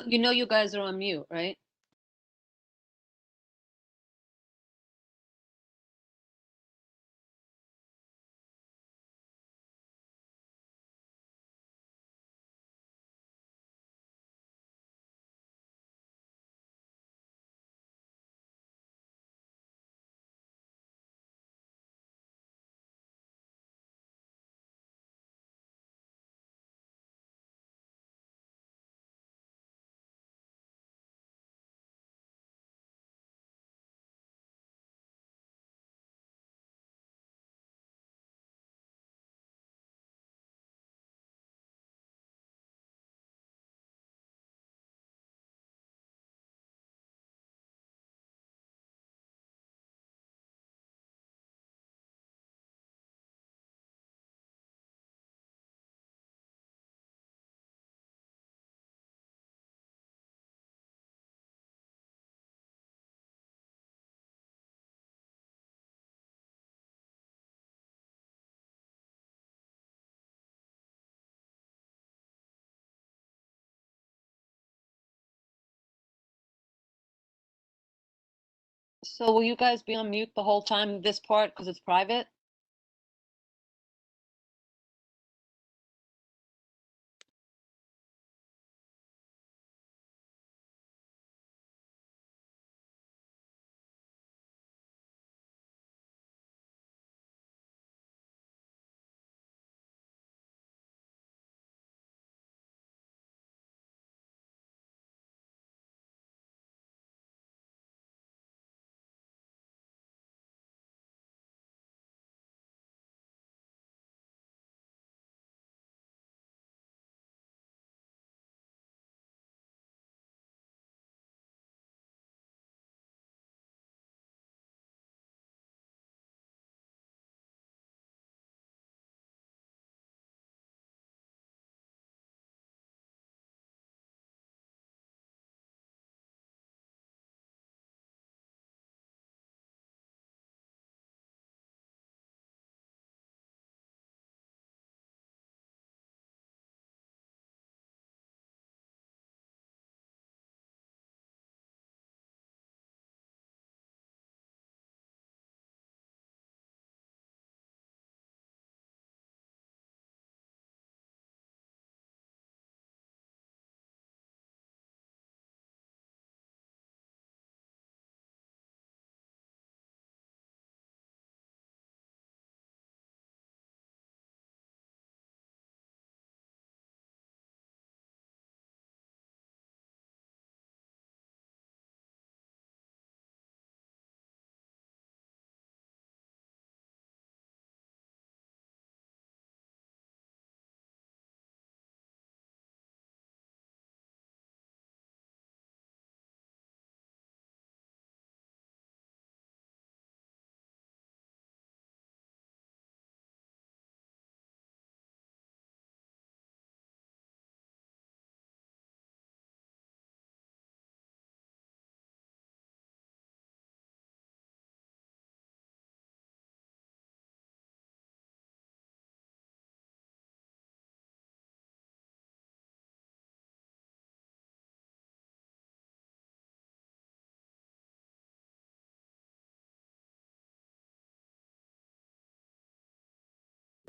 You know you guys are on mute, right? So will you guys be on mute the whole time, this part, because it's private?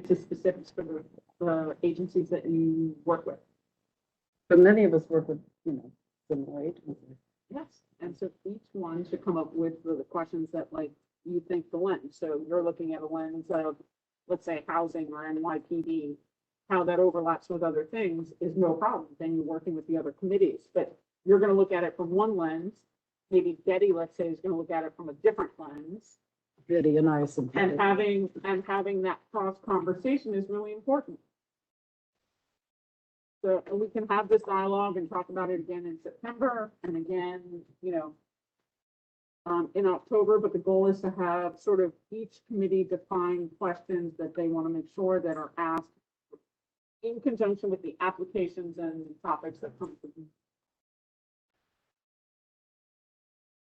To specifics for the agencies that you work with. But many of us work with, similar agencies. Yes, and so each one should come up with the questions that like you think the lens. So you're looking at a lens of, let's say, housing or NYPD, how that overlaps with other things is no problem. Then you're working with the other committees, but you're going to look at it from one lens. Maybe Betty, let's say, is going to look at it from a different lens. Betty and I are And having that cross conversation is really important. So we can have this dialogue and talk about it again in September and again, in October, but the goal is to have sort of each committee define questions that they want to make sure that are asked in conjunction with the applications and topics that come from.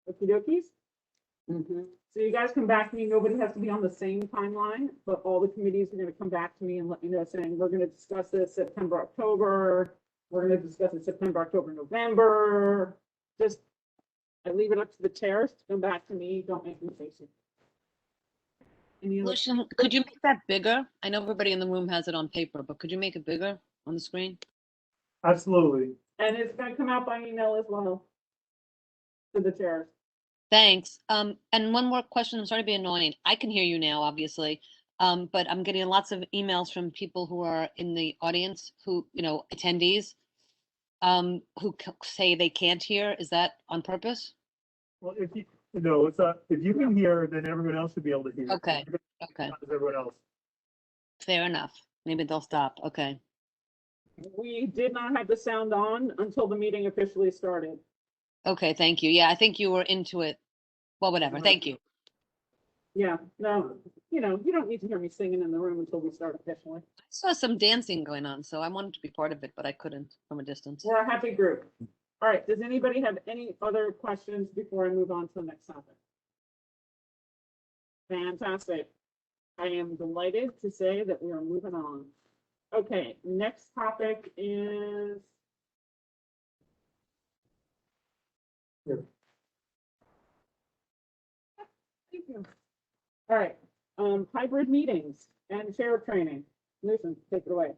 Okie dokies. So you guys come back to me. Nobody has to be on the same timeline, but all the committees are going to come back to me and let me know saying we're going to discuss this September, October. we're gonna discuss it September, October, November. Just, I leave it up to the chairs to come back to me. Don't make me face it. Any other? Lucian, could you make that bigger? I know everybody in the room has it on paper, but could you make it bigger on the screen? Absolutely. And it's gonna come out by email as well. To the chairs. Thanks. And one more question. I'm sorry to be annoying. I can hear you now, obviously. But I'm getting lots of emails from people who are in the audience who, attendees, say they can't hear. Is that on purpose? Well, if if you can hear, then everyone else should be able to hear. Okay. Okay. As everyone else. Fair enough. Maybe they'll stop. Okay. We did not have the sound on until the meeting officially started. Okay. Thank you. Yeah, I think you were into it. Well, whatever. Thank you. Yeah, no, you don't need to hear me singing in the room until we start officially. I saw some dancing going on, so I wanted to be part of it, but I couldn't from a distance. We're a happy group. All right, does anybody have any other questions before I move on to the next topic? Fantastic. I am delighted to say that we are moving on. Okay, next topic is. Here. Thank you. All right, hybrid meetings and chair training. Listen, take it away.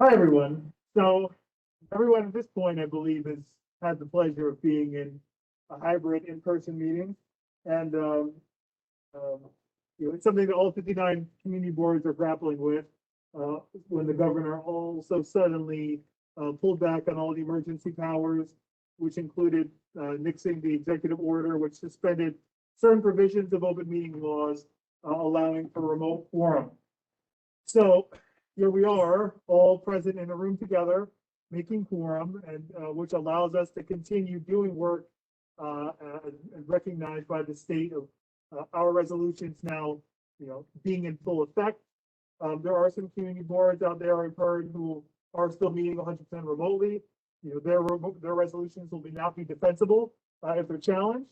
Hi, everyone. So everyone at this point, I believe, has had the pleasure of being in a hybrid in-person meeting. And, it's something that all 59 community boards are grappling with when the governor also suddenly pulled back on all the emergency powers, which included nixing the executive order, which suspended certain provisions of open meeting laws allowing for remote quorum. So here we are, all present in a room together, making quorum, and which allows us to continue doing work and recognized by the state of our resolutions now, being in full effect. There are some community boards out there I've heard who are still meeting 100% remotely. Their resolutions will not be defensible if they're challenged.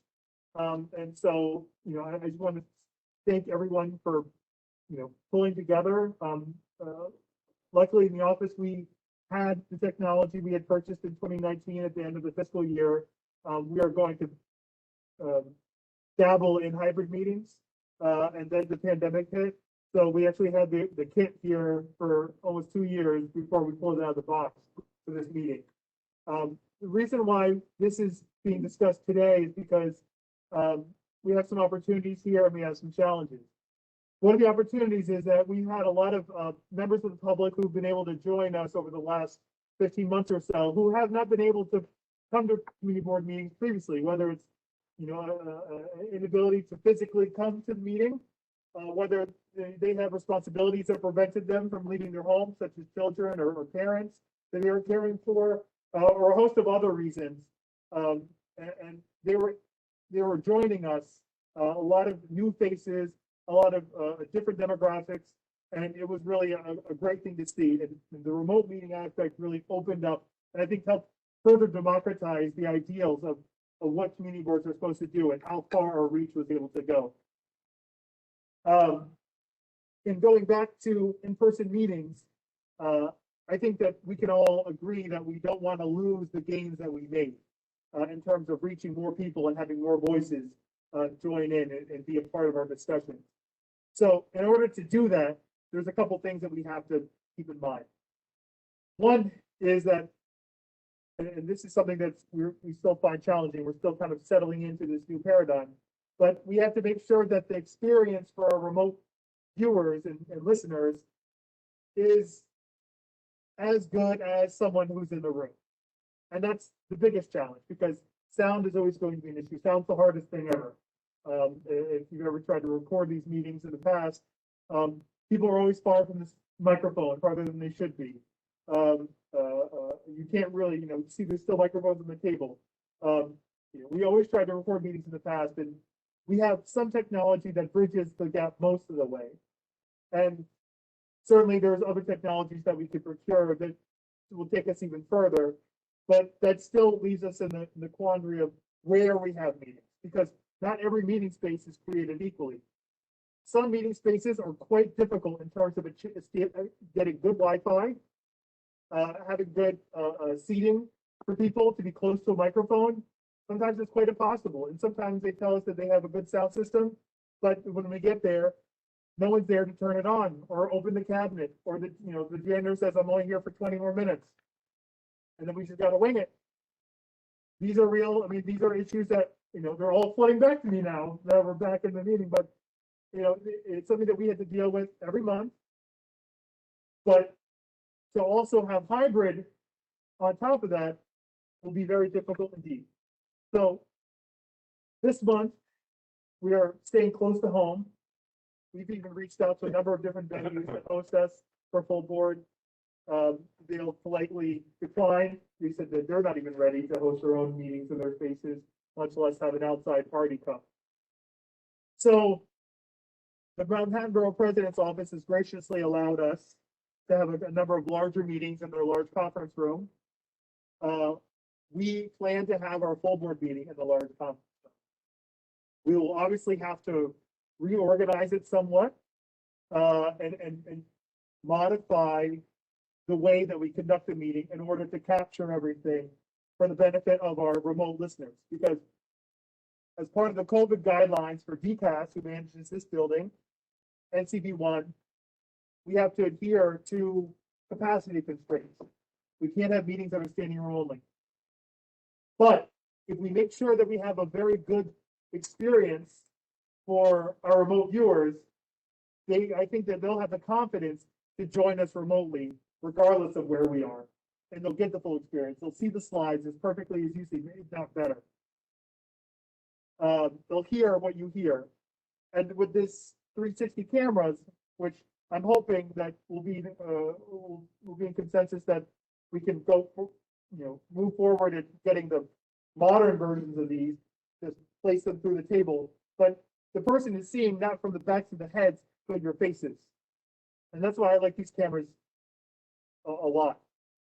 And so, I just want to thank everyone for, pulling together. Luckily in the office, we had the technology we had purchased in 2019 at the end of the fiscal year. We are going to dabble in hybrid meetings, and then the pandemic hit. So we actually had the kit here for almost 2 years before we pulled it out of the box for this meeting. The reason why this is being discussed today is because we have some opportunities here and we have some challenges. One of the opportunities is that we've had a lot of members of the public who've been able to join us over the last 15 months or so, who have not been able to come to community board meetings previously, whether it's inability to physically come to the meeting, whether they have responsibilities that prevented them from leaving their homes, such as children or parents that they are caring for, or a host of other reasons. And they were joining us, a lot of new faces, a lot of different demographics, and it was really a great thing to see. And the remote meeting aspect really opened up, and I think helped further democratize the ideals of what community boards are supposed to do and how far our reach was able to go. And going back to in-person meetings, I think that we can all agree that we don't want to lose the gains that we made in terms of reaching more people and having more voices join in and be a part of our discussion. So in order to do that, there's a couple things that we have to keep in mind. One is that, and this is something that we still find challenging, we're still kind of settling into this new paradigm, but we have to make sure that the experience for our remote viewers and listeners is as good as someone who's in the room. And that's the biggest challenge, because sound is always going to be an issue. Sound's the hardest thing ever. If you've ever tried to record these meetings in the past, people are always far from this microphone, farther than they should be. You can't really, see there's still microphones on the table. We always tried to record meetings in the past, and we have some technology that bridges the gap most of the way. And certainly there's other technologies that we could procure that will take us even further, but that still leaves us in the quandary of where we have meetings, because not every meeting space is created equally. Some meeting spaces are quite difficult in terms of getting good Wi-Fi, having good, seating for people to be close to a microphone. Sometimes it's quite impossible, and sometimes they tell us that they have a good sound system, but when we get there, no one's there to turn it on or open the cabinet, or the janitor says, I'm only here for 20 more minutes. And then we just gotta wing it. These are real, I mean, these are issues that, they're all flooding back to me now that we're back in the meeting, but it's something that we had to deal with every month. But to also have hybrid on top of that will be very difficult indeed. So this month, we are staying close to home. We've even reached out to a number of different venues that host us for full board. They'll politely decline. They said that they're not even ready to host their own meetings in their spaces, much less have an outside party come. So the Manhattan Borough President's Office has graciously allowed us to have a number of larger meetings in their large conference room. We plan to have our full board meeting in the large conference room. We will obviously have to reorganize it somewhat and modify the way that we conduct the meeting in order to capture everything for the benefit of our remote listeners. Because as part of the COVID guidelines for DCAS, who manages this building, NCB1, we have to adhere to capacity constraints. We can't have meetings that are standing room only. But if we make sure that we have a very good experience for our remote viewers, I think that they'll have the confidence to join us remotely, regardless of where we are. And they'll get the full experience. They'll see the slides as perfectly as you see, maybe not better. They'll hear what you hear. And with this 360 cameras, which I'm hoping that will be in consensus that we can go, move forward in getting the modern versions of these, just place them through the table. But the person is seeing not from the backs of the heads, but your faces. And that's why I like these cameras a lot,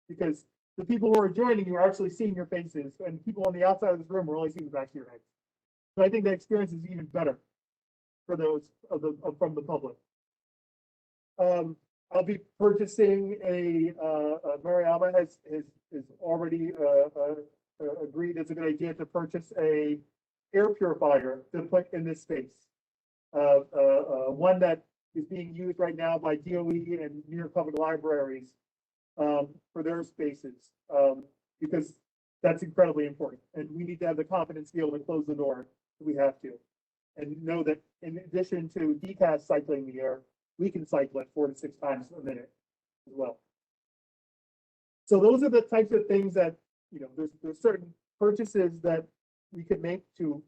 because the people who are joining you are actually seeing your faces, and people on the outside of this room are only seeing the back of your head. So I think the experience is even better for those from the public. I'll be purchasing Mariama has already agreed it's a good idea to purchase a air purifier to put in this space. One that is being used right now by DOE and New York Public Libraries for their spaces, because that's incredibly important. And we need to have the confidence to be able to close the door if we have to. And know that in addition to DCAS cycling the air, we can cycle it 4 to 6 times a minute as well. So those are the types of things that, there's certain purchases that we could make to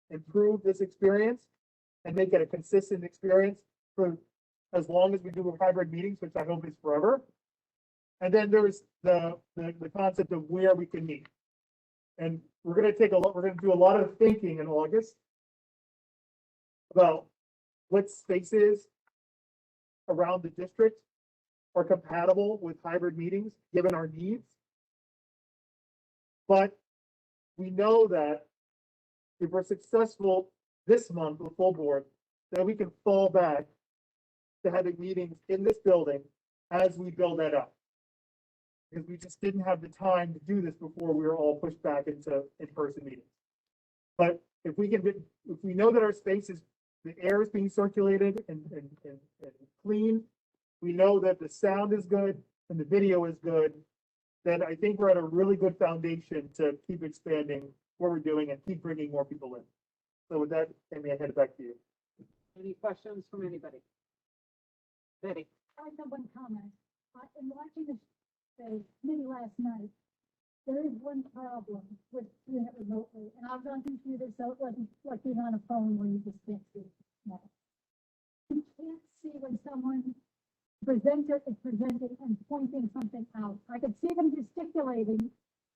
improve this experience and make it a consistent experience for as long as we do hybrid meetings, which I hope is forever. And then there's the concept of where we can meet. And we're going to do a lot of thinking in August about what spaces around the district are compatible with hybrid meetings, given our needs. But we know that if we're successful this month with full board, then we can fall back to having meetings in this building as we build that up. Because we just didn't have the time to do this before we were all pushed back into in-person meetings. But if we know that our space is, the air is being circulated and clean, we know that the sound is good and the video is good, then I think we're at a really good foundation to keep expanding what we're doing and keep bringing more people in. So with that, Amy, I hand it back to you. Any questions from anybody? Betty? I have one comment. In watching the committee last night, there is one problem with doing it remotely, and I've gone through this, so it wasn't like being on a phone where you just can't see it. No. You can't see when someone presenter is presenting and pointing something out. I could see them gesticulating,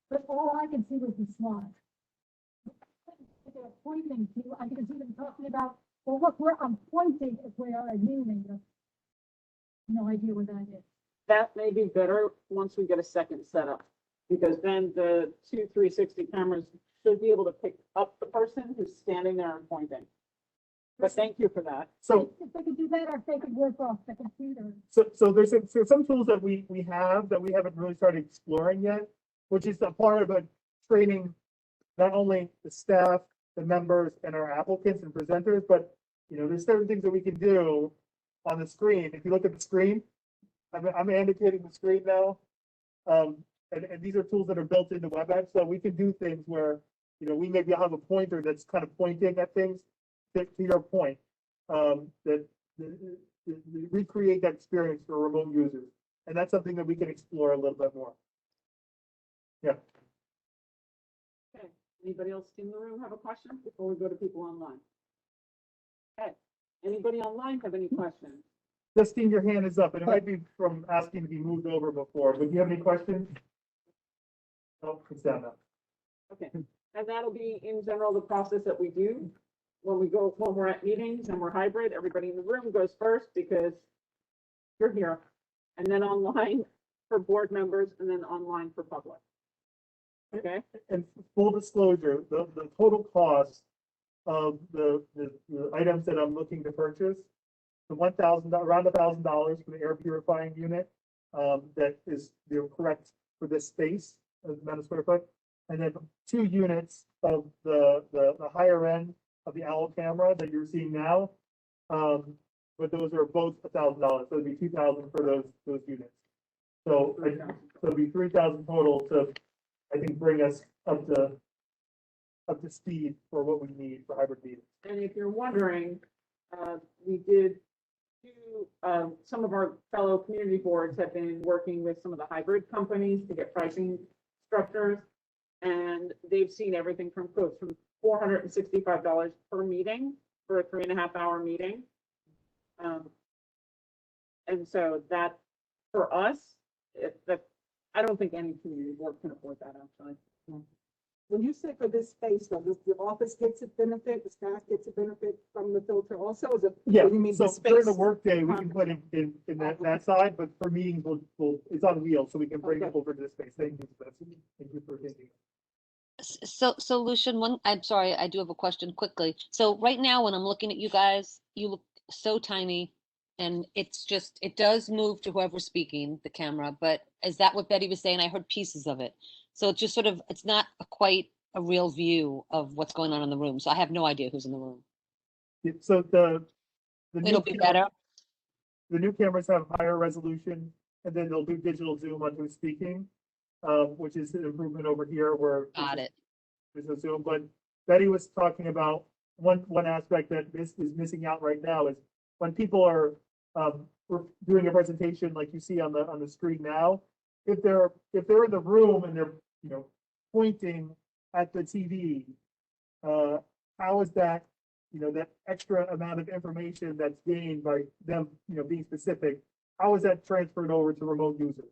but all I could see was the slide. They're pointing to, I can see them talking about, well, look, where I'm pointing is where I'm moving. No idea where that is. That may be better once we get a second setup, because then the 2 360 cameras should be able to pick up the person who's standing there and pointing. But thank you for that. So, If they could do that, or if they could work off the computer. so there's some tools that we have that we haven't really started exploring yet, which is a part of a training, not only the staff, the members and our applicants and presenters, but, you know, there's certain things that we can do on the screen. If you look at the screen, I'm indicating the screen now. And these are tools that are built into WebEx, so we can do things where, you know, we maybe have a pointer that's kind of pointing at things to your point, that recreate that experience for remote users. And that's something that we can explore a little bit more. Yeah. Okay, anybody else in the room have a question before we go to people online? Okay, anybody online have any questions? Justine, your hand is up, and it might be from asking to be moved over before, but do you have any questions? Oh, it's down now. Okay, and that'll be in general the process that we do when we're at meetings and we're hybrid, everybody in the room goes first because you're here. And then online for board members and then online for public. Okay, And full disclosure, the total cost of the items that I'm looking to purchase, the around $1,000 for the air purifying unit, that is, correct for this space, amount of square foot. And then 2 units of the higher end of the OWL camera that you're seeing now. But those are both $1,000, so it'd be $2,000 for those units. So it'd be $3,000 total to, I think, bring us up to speed for what we need for hybrid meetings. and if you're wondering, we did some of our fellow community boards have been working with some of the hybrid companies to get pricing structures. And they've seen everything from quotes from $465 per meeting for a 3.5-hour meeting. And so that, for us, I don't think any community board can afford that, actually. When you say for this space, though, the office gets a benefit, the staff gets a benefit from the filter also? Is it? Yeah, You mean so the during the space? workday, we can put in that side, but for meetings, it's on wheels, so we can bring it Okay. over to the space. Thank you, Betsy. Thank you for thinking. So Lucian, I'm sorry, I do have a question quickly. So right now, when I'm looking at you guys, you look so tiny. And it's just, it does move to whoever's speaking, the camera, but is that what Betty was saying? I heard pieces of it. So it's just sort of, it's not quite a real view of what's going on in the room. So I have no idea who's in the room. So the new It'll be better. The new cameras have higher resolution, and then they'll do digital zoom on who's speaking, which is an improvement over here where. Got it. There's a zoom, but Betty was talking about one aspect that is missing out right now is when people are doing a presentation like you see on the screen now, if they're in the room and they're, you know, pointing at the TV, how is that, you know, that extra amount of information that's gained by them, you know, being specific, how is that transferred over to remote users?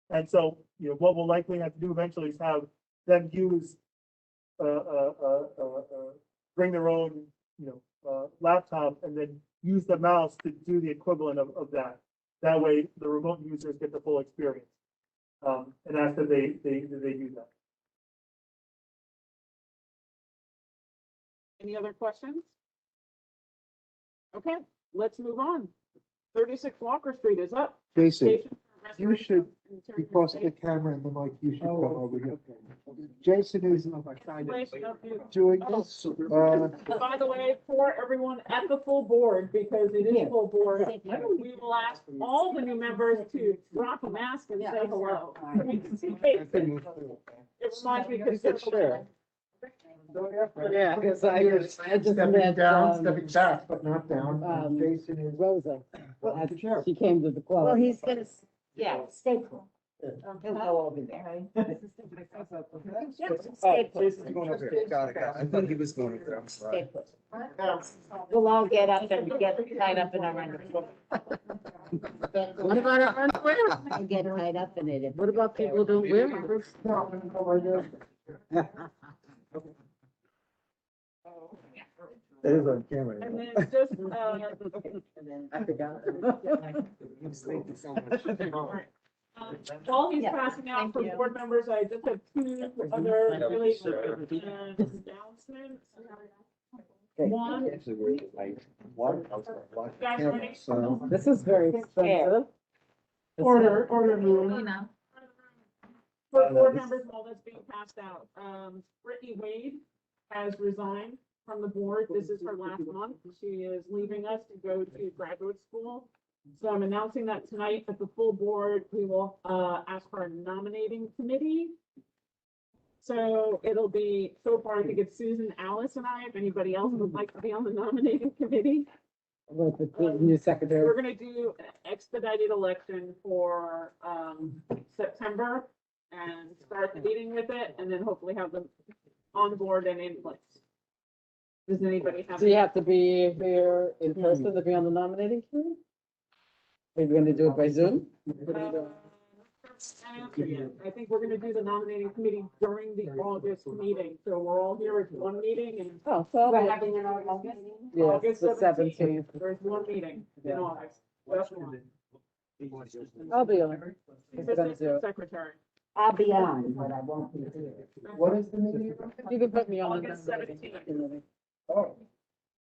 And so, you know, what we'll likely have to do eventually is have them use bring their own, you know, laptop and then use the mouse to do the equivalent of that. That way, the remote users get the full experience. And after they do that. Any other questions? Okay, let's move on. 36 Walker Street is up. Jason, Station for you restoration should, of interior because of the space. camera and the mic, you should come Oh, over here. okay. Jason is Installation of new- doing this. By the way, for everyone at the full board, because it is full board, we will ask all the new members to drop a mask and say hello. We can see faces. It reminds me of Sure. Yeah, because I just Stepping met, down, stepping back, but not down. um, Jason is. Rosa. She came to the club. Well, he's gonna, yeah, stay put. He'll go over there. Stay put. Jason's going over here. Got it. I thought he was going over there. I'm Stay sorry. put. We'll all get up and get tied up in our underwear. What about our underwear? I get tied up in it. What about people who don't wear them? That is on camera. And then just, I forgot. while he's Yeah, passing out thank for you. board members, I just have two other really announcements. One, Actually, we're like, waterhouse, like, Guys, camera, ready? so. This is very expensive. order room. For board members, while that's being passed out, Brittany Wade has resigned from the board. This is her last month. She is leaving us to go to graduate school. So I'm announcing that tonight at the full board, we will, ask for a nominating committee. So it'll be, so far, I think it's Susan, Alice, and I. If anybody else would like to be on the nominating committee. With the new secretary. We're gonna do an expedited election for, September and start the meeting with it, and then hopefully have them on board and in place. Does anybody have? So you have to be here in person to be on the nominating committee? Are you gonna do it by Zoom? What are you doing? I think we're gonna do the nominating committee during the August meeting, so we're all here at one meeting and Oh, so We're I'll having an August meeting? be, yes, August the 17th, 17th. there's one meeting in August. That's one. I'll be on. If we're gonna do Assistant it. secretary. I'll be on, but I won't be here. What is the meeting? You can put me on the August nominating 17th. committee. Oh.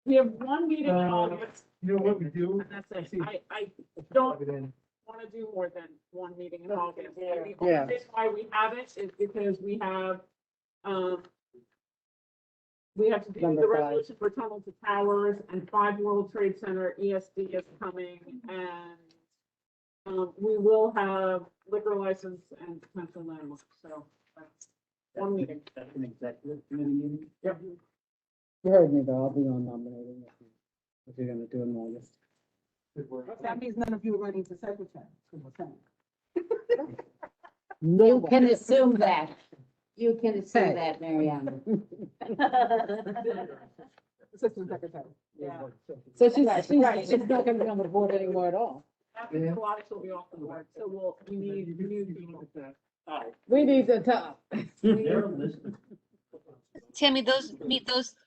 We have one meeting in August, You know what we do? and that's it. I don't Plug it in. want to do more than one meeting in August. And the Yeah. only reason why we have it is because we have to do Number the 5. resolution for Tunnel to Towers, and 5 World Trade Center ESD is coming, and we will have liquor license and potential landmarks, so that's one meeting. That's an executive committee meeting? Yep. You heard me though, I'll be on nominating if you're gonna do it in August. That means none of you are running for secretary. You can assume that. You can assume that, Mariana. Assistant secretary. Yeah. So she's not gonna be on the board anymore at all. After Pilates will be off the board, so we need new people. We need the top. Tammy,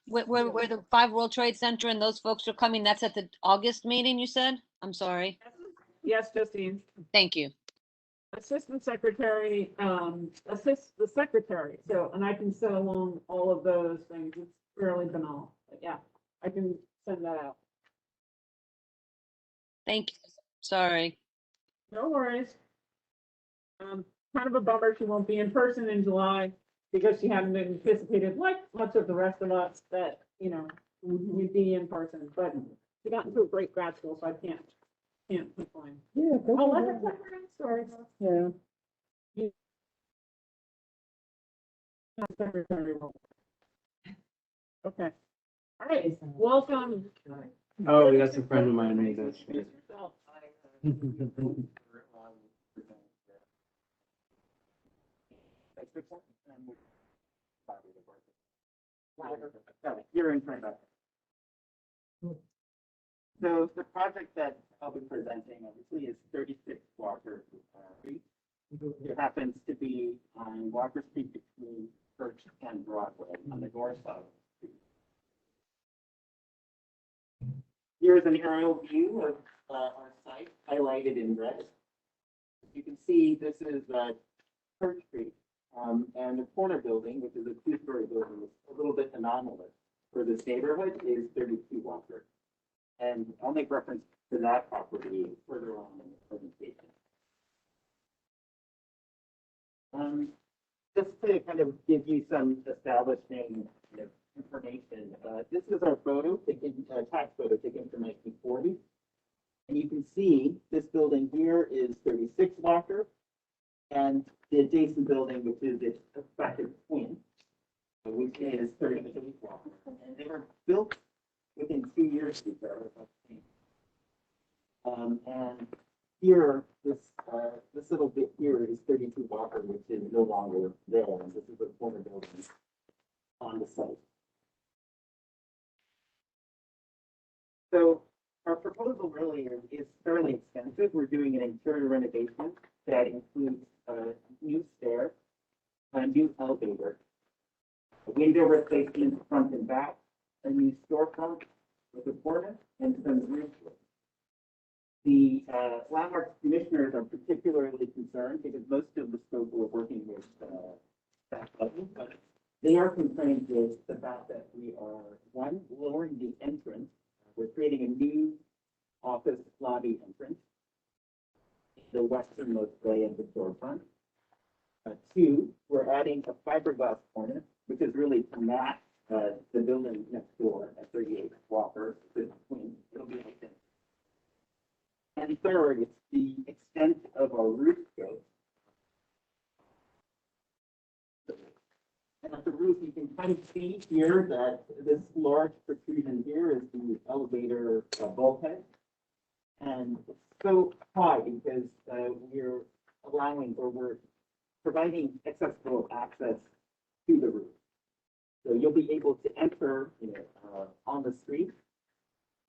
where the 5 World Trade Center and those folks are coming, that's at the August meeting, you said? I'm sorry. Yes, Justine. Thank you. Assistant secretary, assist the secretary, so, and I can send along all of those things, it's fairly banal, but yeah, I can send that out. Thank you. Sorry. No worries. Kind of a bummer she won't be in person in July, because she hadn't anticipated, like much of the rest of us, that, you know, we'd be in person, but she got into a great grad school, so I can't complain. Yeah, go I'll for let her it. tell her own story. Yeah. Okay. All right, welcome. Oh, that's a friend of mine. Introduce yourself. You're in front of us. So the project that I'll be presenting obviously is 36 Walker Street. It happens to be on Walker Street between Church and Broadway on the north side of the street. Here's an aerial view of our site highlighted in red. You can see this is Church Street, and the corner building, which is a 2-story building, is a little bit anomalous for this neighborhood, is 32 Walker. And I'll make reference to that property further on in the presentation. Just to kind of give you some establishing information, this is our photo taken, tax photo taken from 1940. And you can see this building here is 36 Walker, and the adjacent building, which is its effective twin, which is 38 Walker. And they were built within 2 years of each other. And here, this little bit here is 32 Walker, which is no longer there. And this is the corner building on the site. So our proposal really is fairly extensive. We're doing an interior renovation that includes a new stair, a new elevator, a window replacement front and back, a new storefront with a portal, and some roof work. The landmark commissioners are particularly concerned because most of the scope we're working with staff level, but They are concerned with the fact that we are, one, lowering the entrance. We're creating a new office lobby entrance, the westernmost way of the storefront. Two, we're adding a fiberglass corner, which is really to match the building next door at 38 Walker. It'll be like this. And third, it's the extent of our roof scope. And at the roof, you can kind of see here that this large protrusion here is the elevator bulkhead. And it's so high because we're allowing, or we're providing accessible access to the roof. So you'll be able to enter, on the street,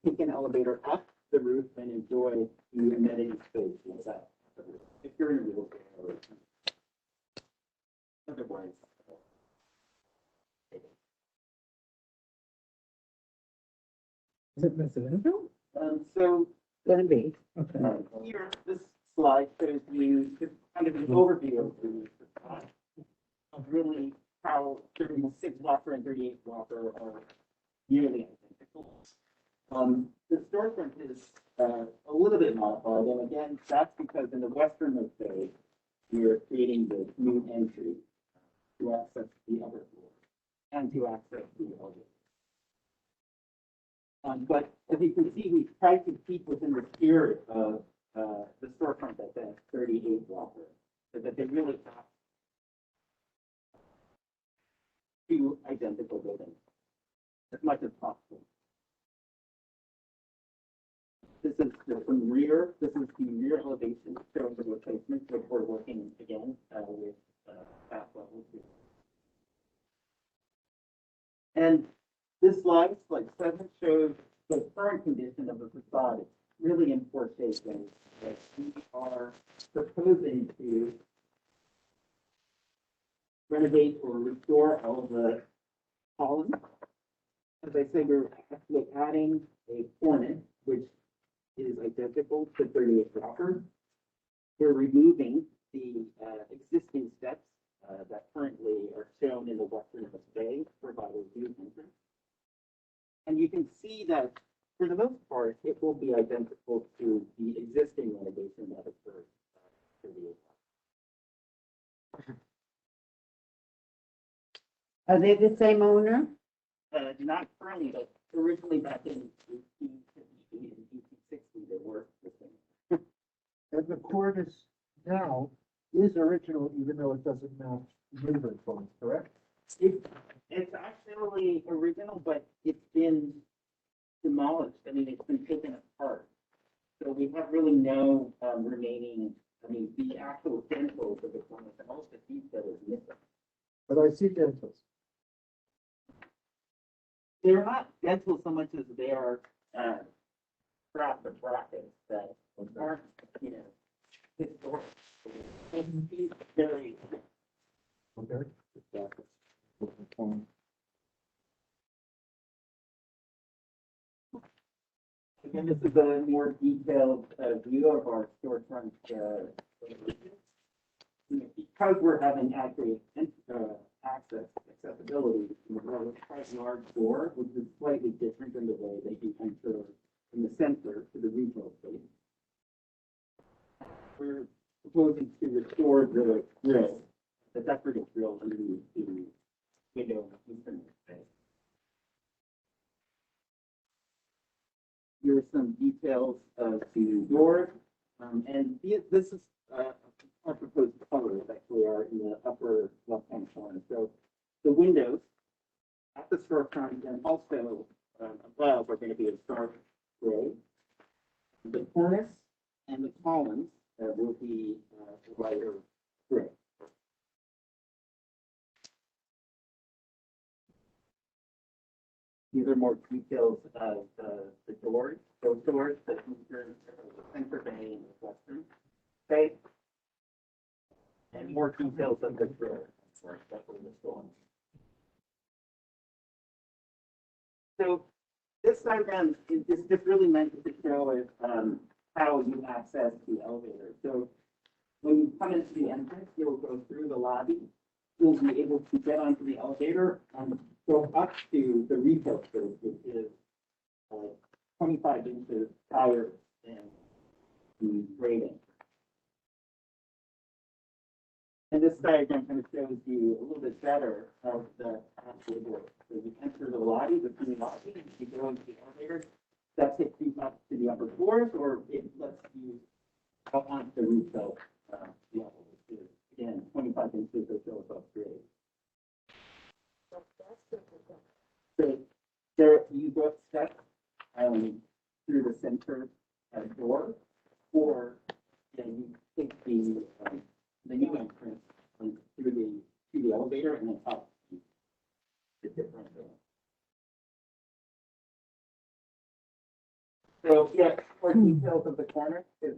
take an elevator up the roof and enjoy the amenity space inside the roof. If you're in a wheelchair or otherwise. Is it residential? So Gonna be. Okay. here, this slide shows you just kind of an overview of the facade of really how 36 Walker and 38 Walker are nearly identical. The storefront is a little bit modified, and again, that's because in the westernmost bay, we are creating the new entry to access the upper floor and to access the elevator. But as you can see, we've tried to keep within the spirit of the storefront that's at 38 Walker, so that they really have two identical buildings as much as possible. This is from rear. This is the rear elevation showing the replacement, which we're working again with path levels. And this slide 7, shows the current condition of the facade. It's really in poor shape, and we are proposing to renovate or restore all of the columns. As I said, we're actually adding a cornice, which is identical to 38 Walker. We're removing the existing steps that currently are shown in the westernmost bay to provide a view entrance. And you can see that for the most part, it will be identical to the existing renovation that occurred 38 Walker. Are they the same owner? Not currently, but originally back in 1858 and 1860, they were the same. And the cornice now is original, even though it doesn't match neighbor phones, correct? It's actually original, but it's been demolished. I mean, it's been taken apart. So we have really no remaining, the actual dentals of the cornice and most of the detail is missing. But I see dentals. They're not dental so much as they are scrap or brackets that aren't, historic. It's very. Okay. Again, this is a more detailed view of our storefront. Because we're having accurate accessibility, we have a quite large door, which is slightly different than the way they can enter from the center to the retail space. We're proposing to restore the grill, the decorative grill in the window in the eastern space. Here are some details of the door, and this is our proposed colors actually are in the upper left-hand corner. So the windows at the storefront and also above are going to be a dark gray. The cornice and the columns will be lighter gray. These are more details of the doors. Those doors that enter the center bay and the western bay. And more details of the door. So this diagram is just really meant to show how you access the elevator. So when you come into the entrance, you'll go through the lobby will be able to get onto the elevator and go up to the retail space, which is 25 inches higher than the grading. And this diagram kind of shows you a little bit better of the actual door. So you enter the lobby, the community lobby, and you go into the elevator. That takes you up to the upper floors, or it lets you up onto the rooftop level, which is, again, 25 inches or so above grade. So there, you go up steps through the center door, or then you take the new entrance through the elevator and then up the different door. So yeah, for details of the corner is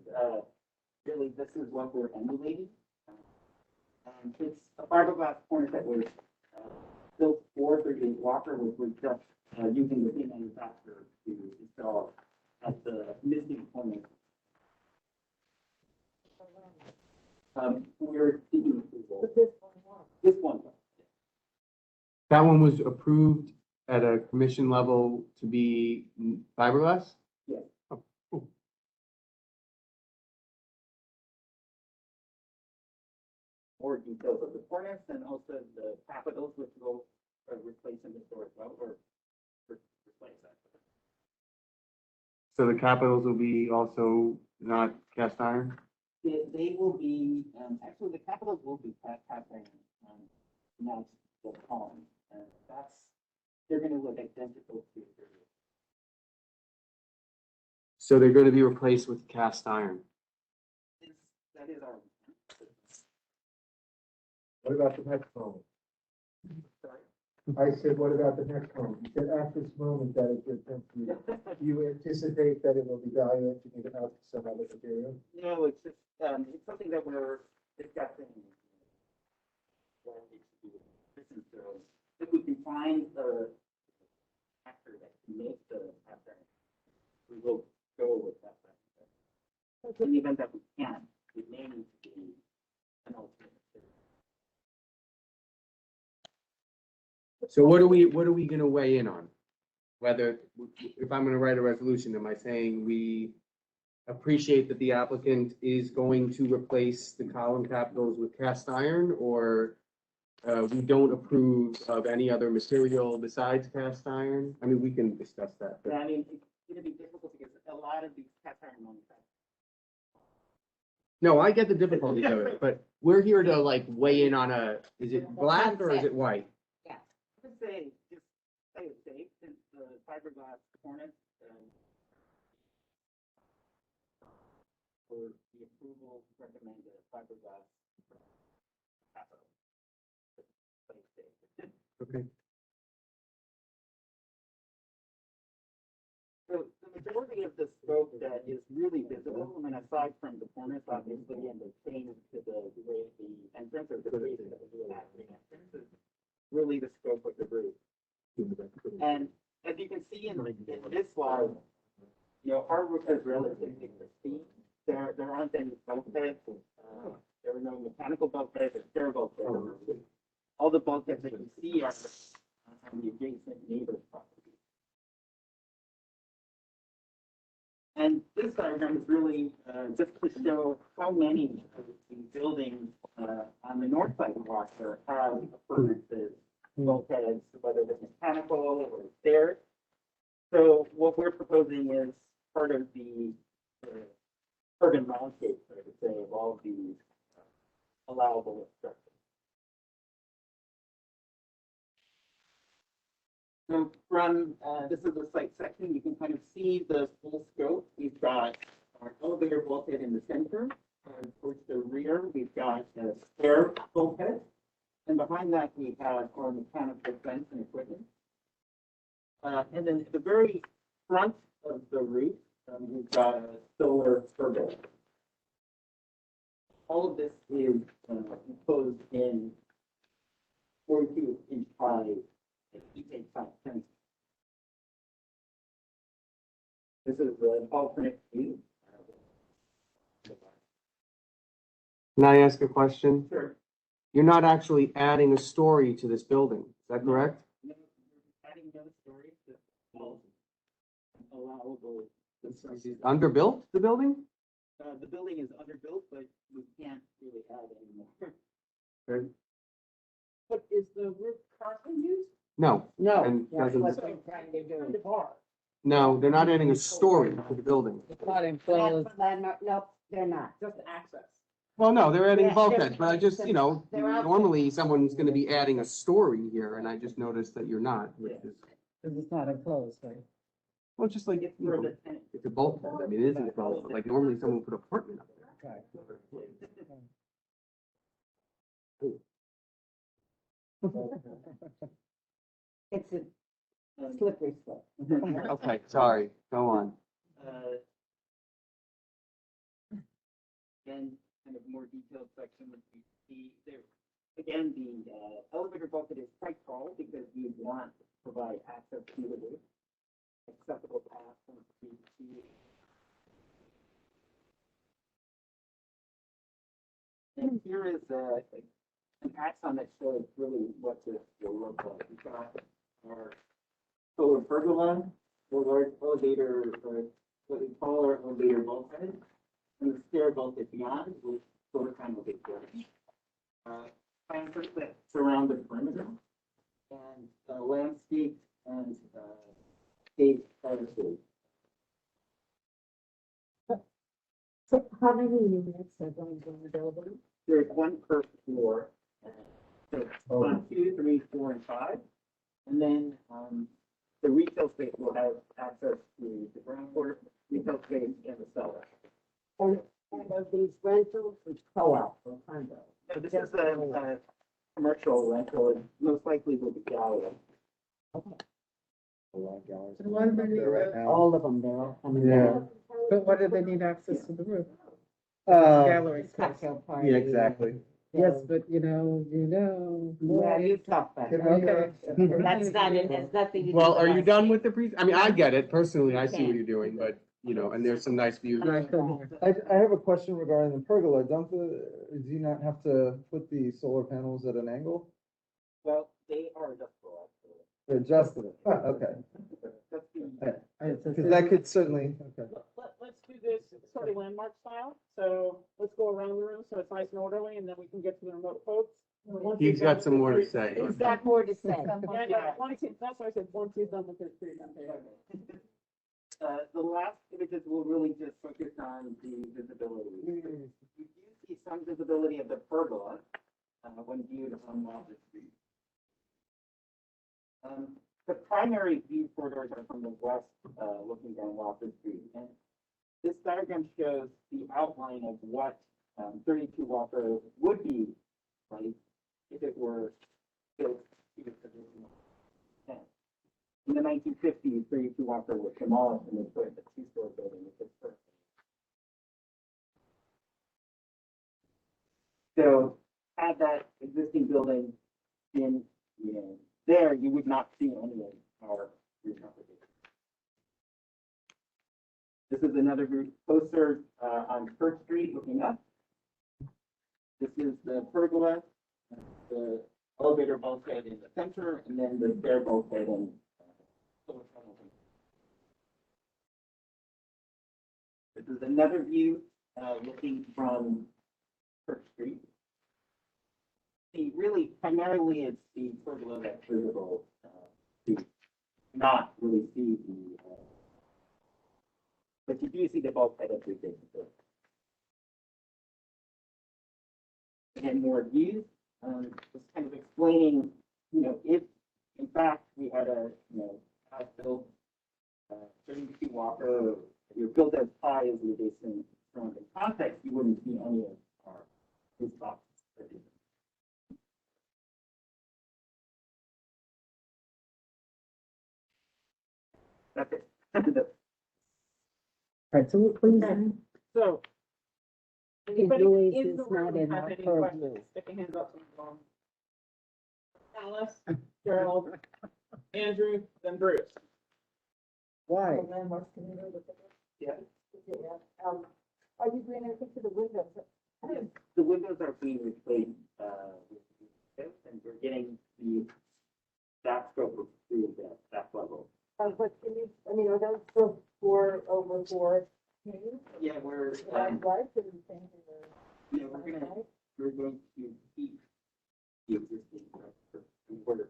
really this is what we're emulating. It's a fiberglass corner that was built for 38 Walker, which was just using the same manufacturer to install at the missing corner. We're seeking approval. This one. That one was approved at a commission level to be fiberglass? Yes. Oh, cool. More details of the cornice and also the capitals, which will replace in the store as well, or replace that. So the capitals will be also not cast iron? They will be, actually, the capitals will be cast iron, not the columns. They're going to look identical to the. So they're going to be replaced with cast iron. That is our. What about the next moment? Sorry. I said, what about the next moment? You said at this moment that it would, you anticipate that it will be value engineered out to some other material? No, it's just, it's something that we're discussing. If we can find a factor that can make the pattern, we will go with that factor. In the event that we can't, it may need to be an alternative. So what are we going to weigh in on? Whether, if I'm going to write a resolution, am I saying we appreciate that the applicant is going to replace the column capitals with cast iron, or we don't approve of any other material besides cast iron? I mean, we can discuss that. Yeah, I mean, it's going to be difficult because a lot of these cast iron manufacturers. No, I get the difficulty of it, but we're here to like weigh in on is it black or is it white? I would say, just play it safe, since the fiberglass cornice, for the approval, recommend the fiberglass capital. Play it safe. Okay. So the majority of the scope that is really visible, I mean, aside from the cornice, obviously, and the change to the way the entrance or the way that we do that, the entrance is really the scope of the roof. And as you can see in this slide, you know, our roof is relatively pristine. There aren't any bulkheads. There are no mechanical bulkheads or stair bulkheads. All the bulkheads that you see are on the adjacent neighbor's property. And this diagram is really just to show how many of the buildings on the north side of Walker have furnaces, bulkheads, whether they're mechanical or stairs. So what we're proposing is part of the urban landscape, so to say, of all of these allowable structures. So from, this is the site section, you can kind of see the full scope. We've got our elevator bulkhead in the center, and towards the rear, we've got a stair bulkhead, and behind that, we have our mechanical vents and equipment. And then at the very front of the roof, we've got a solar turbo. All of this is enclosed in 42-inch high ethane pipe fence. This is the alternate view. Can I ask a question? Sure. You're not actually adding a story to this building, is that correct? No, we're adding another story to allowable. construction. Underbuilt, the building? The building is underbuilt, but we can't really add anymore. Okay. But is the roof currently used? No, No, And that's doesn't- what they're trying to do. no, they're not adding a story to the building. It's not Not enclosed. for landmark, no, they're not. Just access. Well, no, they're adding Yeah, bulkheads, but I just, you know, they're out there. normally someone's gonna be adding a story here, and I just noticed that you're not, which is, Because it's not enclosed, right? well, just like, It's you for know, the tenant. it's a bulkhead, I mean, it isn't enclosed, but like normally someone would put an apartment up there. It's a slippery slope. Okay, sorry, go on. Uh, Then kind of more detailed section would be there. Again, the elevator bulkhead is quite tall because we want to provide access to the roof. Acceptable path from street to. And here is an axon that shows really what this will look like. We've got our solar pergola, the large elevator, or what we call our elevator bulkhead, and the stair bulkhead beyond with solar panel decoration. Planters that surround the perimeter, and landscape and paved terraces. So how many units are going to the building? There's one per floor. So it's 1, 2, 3, 4, and 5. And then the retail space will have access to the ground floor, retail space, and the cellar. And are these rentals or co-op or condo? So this is a commercial rental, and most likely will be gallery. So why do they need that? All of them, they're all coming Yeah. down. But why do they need access to the roof? Uh, Gallery space. Cocktail party. yeah, exactly. Yes, but you know. Yeah, you talk about it. Okay. That's not, it has nothing to do. Well, are you us. done with the I mean, I get it, personally, I see what you're doing, but, you know, and there's some nice views. I couldn't hear. I have a question regarding the pergola. Do you not have to put the solar panels at an angle? Well, they are adjustable, actually. They're adjusted, okay. That's the. Because that could certainly, okay. Let's do this sort of landmark style. So let's go around the room so it's nice and orderly and then we can get to the remote folks. Once He's you've done got some more to with say. Is that more to say? Yeah, yeah, once you- that's why I said, once you've done with this, please, okay. The last images will really just focus on the visibility. You do see some visibility of the pergola when viewed on Water Street. The primary view corridors are from the west, looking down Water Street. And this diagram shows the outline of what 32 Walker would be like if it were built to its original intent. In the 1950s, 32 Walker was demolished and they put a two-story building with this first. So had that existing building been, there, you would not see any of our reconfiguration. This is another group poster on Church Street looking up. This is the pergola, the elevator bulkhead in the center, and then the stair bulkhead and solar panels. This is another view looking from Church Street. Really, primarily, it's the pergola that's visible. To not really see the, but you do see the bulkhead of the big. And more views, just kind of explaining, if in fact we had a, house built, 32 Walker, you're built as high as the adjacent surrounding context, you wouldn't see any of our roof boxes. That's it. Right, so please. So. His anybody noise in is the not room in have our any purview. questions? Stick your hands up. Alice, Gerald, Andrew, then Bruce. Why? Yeah. Are you doing anything to the windows? The windows are being replaced, with this, and we're getting the backstroke approved at that level. But can you, I mean, are those still 4/4? Yeah, we're, Right, or you think yeah, we're going to keep the existing, we're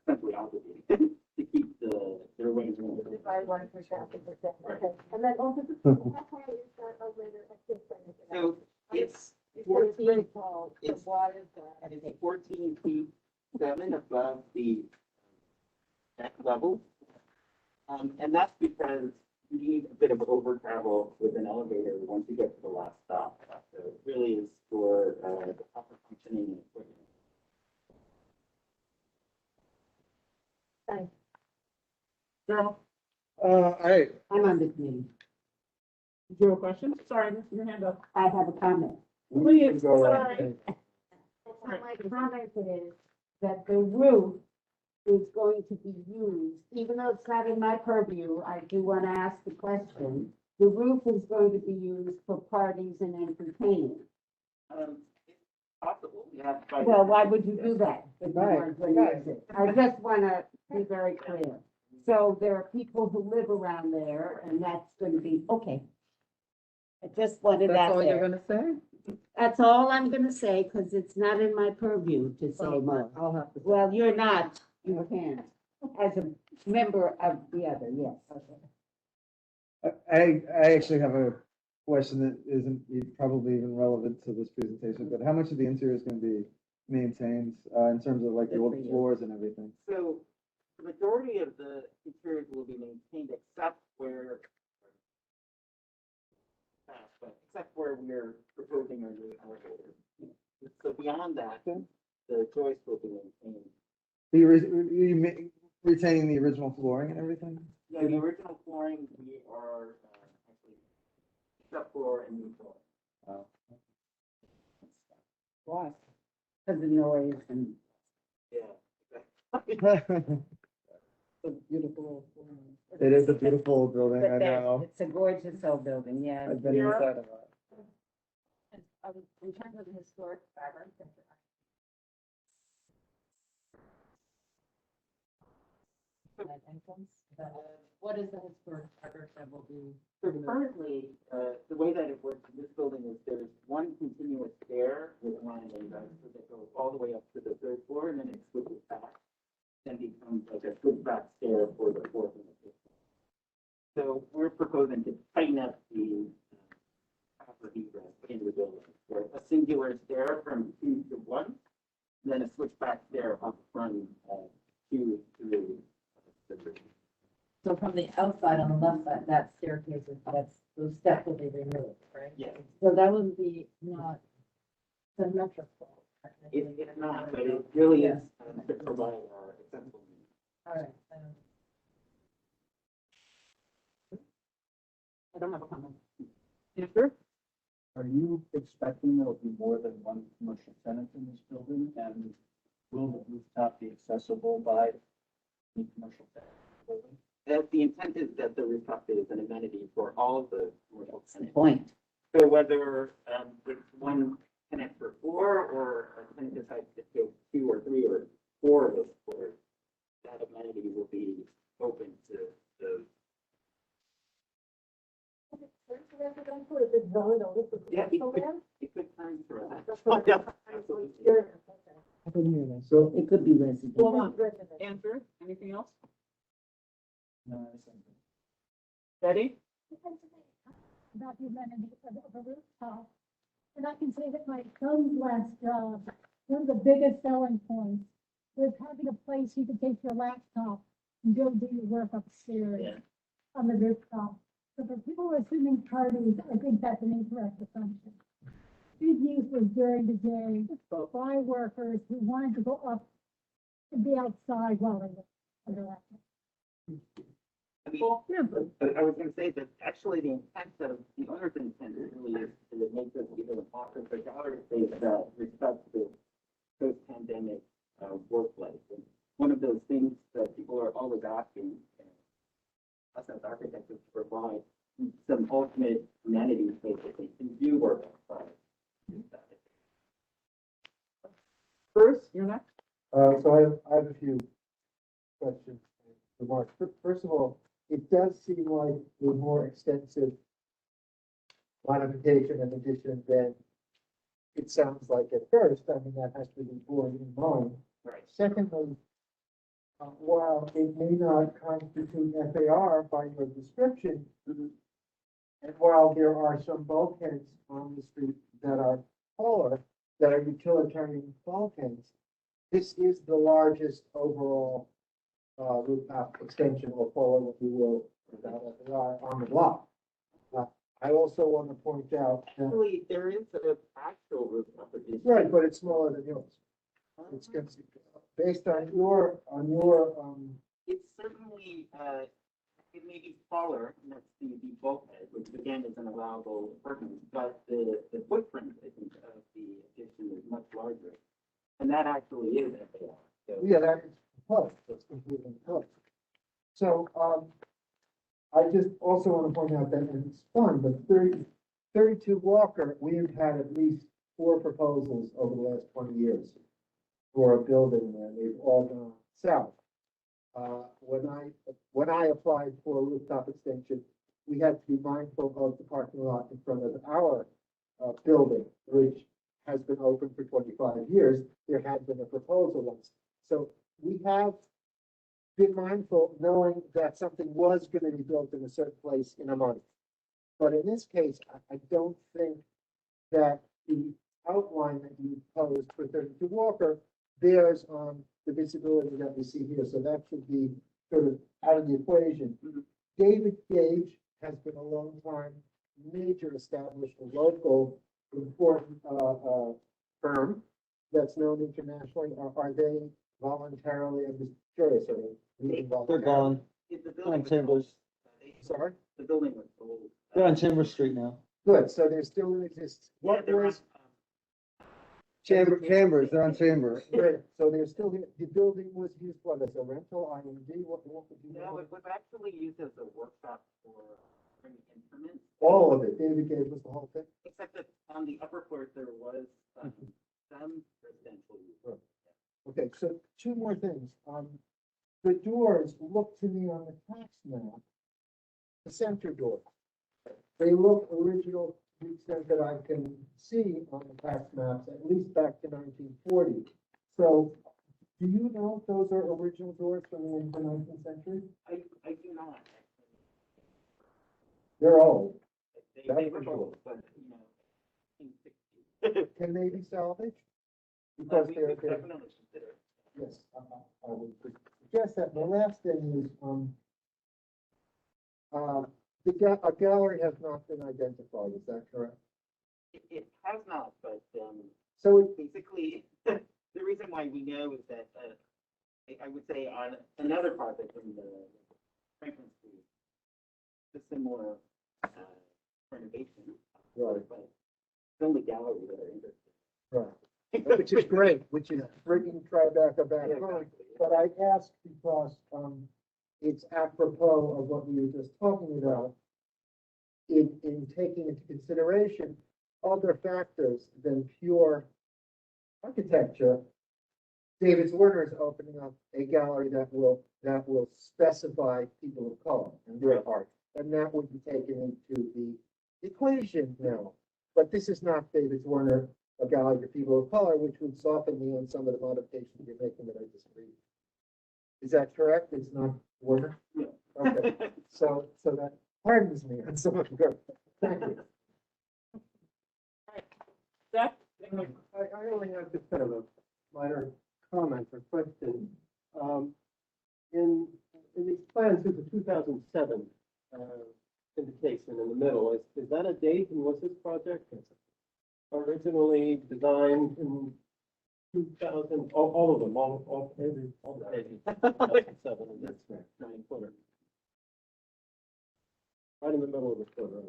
essentially obligated to keep the arrangement. Right, okay. And then also, how high is that elevator at this point? So it's It's 14 very tall, so it's- why is that? It's 14 feet 7 above the deck level. And that's because you need a bit of over travel with an elevator once you get to the last stop. So it really is for the proper functioning and equipment. Thanks. Daryl, I'm on the committee. did you have a question? Sorry, your hand up. I have a comment. Please, Go sorry. ahead. My comment is that the roof is going to be used, even though it's not in my purview, I do want to ask the question. The roof is going to be used for parties and entertaining. It's possible. We have. Well, why would you do that? if you Right, weren't going to use it? I just want to be very clear. So there are people who live around there and that's going to be, okay. I just wanted That's that all you're there. gonna say? That's all I'm gonna say, because it's not in my purview to say much. I'll have to. Well, you're not, you can, as a member of the other, yes. I actually have a question that isn't probably even relevant to this presentation, but how much of the interior is going to be maintained in terms of like the Good old for you. floors and everything? So the majority of the interiors will be maintained except where we're proposing our new elevator. So beyond that, the joist will be maintained. Retaining the original flooring and everything? Yeah, the original flooring, we are, actually, except for a new floor. Wow. Why? Because of noise and. Yeah. It's a beautiful. It is a beautiful building, I But that, know. it's a gorgeous old building, yeah. I've been inside of it. In terms of the historic fabric. What is the historic fabric that will be? So currently, the way that it works in this building is there's one continuous stair with line and so that goes all the way up to the third floor and then it switches back. Then becomes like a switchback stair for the fourth and the fifth. So we're proposing to tighten up the proper egress in the building. Where a singular stair from 2 to 1, then a switchback stair up from 2 to the 3. So from the outside on the left side, that staircase is, those steps will be removed, right? Yes. So that would be not symmetrical. It's not, but it really is Yeah. to provide accessible. All right. I don't have a comment. Answer? Are you expecting there will be more than one commercial tenant in this building? And will the rooftop be accessible by the commercial tenant in the building? The intent is that the rooftop is an amenity for all of the commercial tenants. Point. So whether it's one tenant per floor or a tenant decides to take 2 or 3 or 4 of those floors, that amenity will be open to the. Residential, is it zoned over for Yeah, commercial land? it could turn for that. That's what Yeah, I'm absolutely. curious. I couldn't hear that. So, It could be residential. Hold on. Residential. Answer? Anything else? no, I think- Betty? About the amenity of the rooftop. And I can say that my son's last job, one of the biggest selling points was having a place you could take your laptop and go do your work upstairs Yeah. on the rooftop. So for people who are assuming parties, I think that's an incorrect assumption. His use was during the day by workers who wanted to go up and be outside while they were on their laptop. I mean, but I was gonna say that actually the intent of the owner's intent really is to make this either an office or gallery space that respects the post-pandemic workplace. And one of those things that people are always asking us as architects is to provide some ultimate amenities basically to do work outside. Bruce, you're next. I have a few questions, remarks. First of all, it does seem like a more extensive modification and addition than it sounds like at first. I mean, that has to be borne in mind. Right. Secondly, while it may not constitute FAR by your description, and while there are some bulkheads on the street that are taller, that are utilitarian bulkheads, this is the largest overall rooftop extension or pole, if you will, without FAR on the block. I also want to point out that, Actually, there is an actual rooftop addition. right, but it's smaller than yours. It's based on your, It's certainly, it may be taller, and that's the bulkhead, which again is an allowable apartment, but the footprint, I think, of the addition is much larger. And that actually is FAR. So yeah, that is proposed, that's completely proposed. So, I just also want to point out that, and it's fun, but 32 Walker, we've had at least 4 proposals over the last 20 years for a building there, they've all gone south. When I applied for a rooftop extension, we had to be mindful of the parking lot in front of our building, which has been open for 25 years. There had been a proposal once. So we have been mindful, knowing that something was going to be built in a certain place in a month. But in this case, I don't think that the outline that you posed for 32 Walker bears on the visibility that we see here. So that should be sort of out of the equation. David Gage has been a long time major established local important firm that's known internationally. Are they voluntarily? I'm just curious. Are they meeting They're voluntarily? gone. the On building was Timbers. Sorry. The building was sold. They're on Timber Street now. Good. So they're still in existence. What They're was? Chambers, they're on Chambers. Right, so they're still here. The building was used what, as a rental, IMD? What would you No, know? it was actually used as a workshop for bringing instruments. All of it. David Gage was the whole thing. Except that on the upper floor, there was some residential use. Okay, so 2 more things. The doors look to me on the tax map, the center door. They look original to the extent that I can see on the tax maps, at least back to 1940. So do you know if those are original doors from the end of the 19th century? I do not. They're old. They were both, but, you know, in 60. Can they be salvaged? But Because we they're, could definitely consider it. yes, I would suggest that. The last thing is, a gallery has not been identified, is that correct? It has not, but, So it, basically, the reason why we know is that, I would say on another project in the Franklin Street, a similar, renovation. Right. But it's only gallery that are interested. right, which is great, which is bringing Tribeca back Yeah, on. exactly. But I ask because, it's apropos of what we were just talking about. In taking into consideration other factors than pure architecture, David's Warner is opening up a gallery that will specify people of color and their art. And that would be taken into the equation now. But this is not David's Warner, a gallery for people of color, which would soften me on some of the modifications you're making that I disagree with. Is that correct? It's not Warner? Yeah. Okay, so that pardons me on some of your, thank you. Zach? I only have just kind of a minor comment or question. In these plans, there's a 2007 indication in the middle. Is that a date, and was this project originally designed in 2000, all of them, all the pages, 2007, and that's 9-footer. Right in the middle of the footer.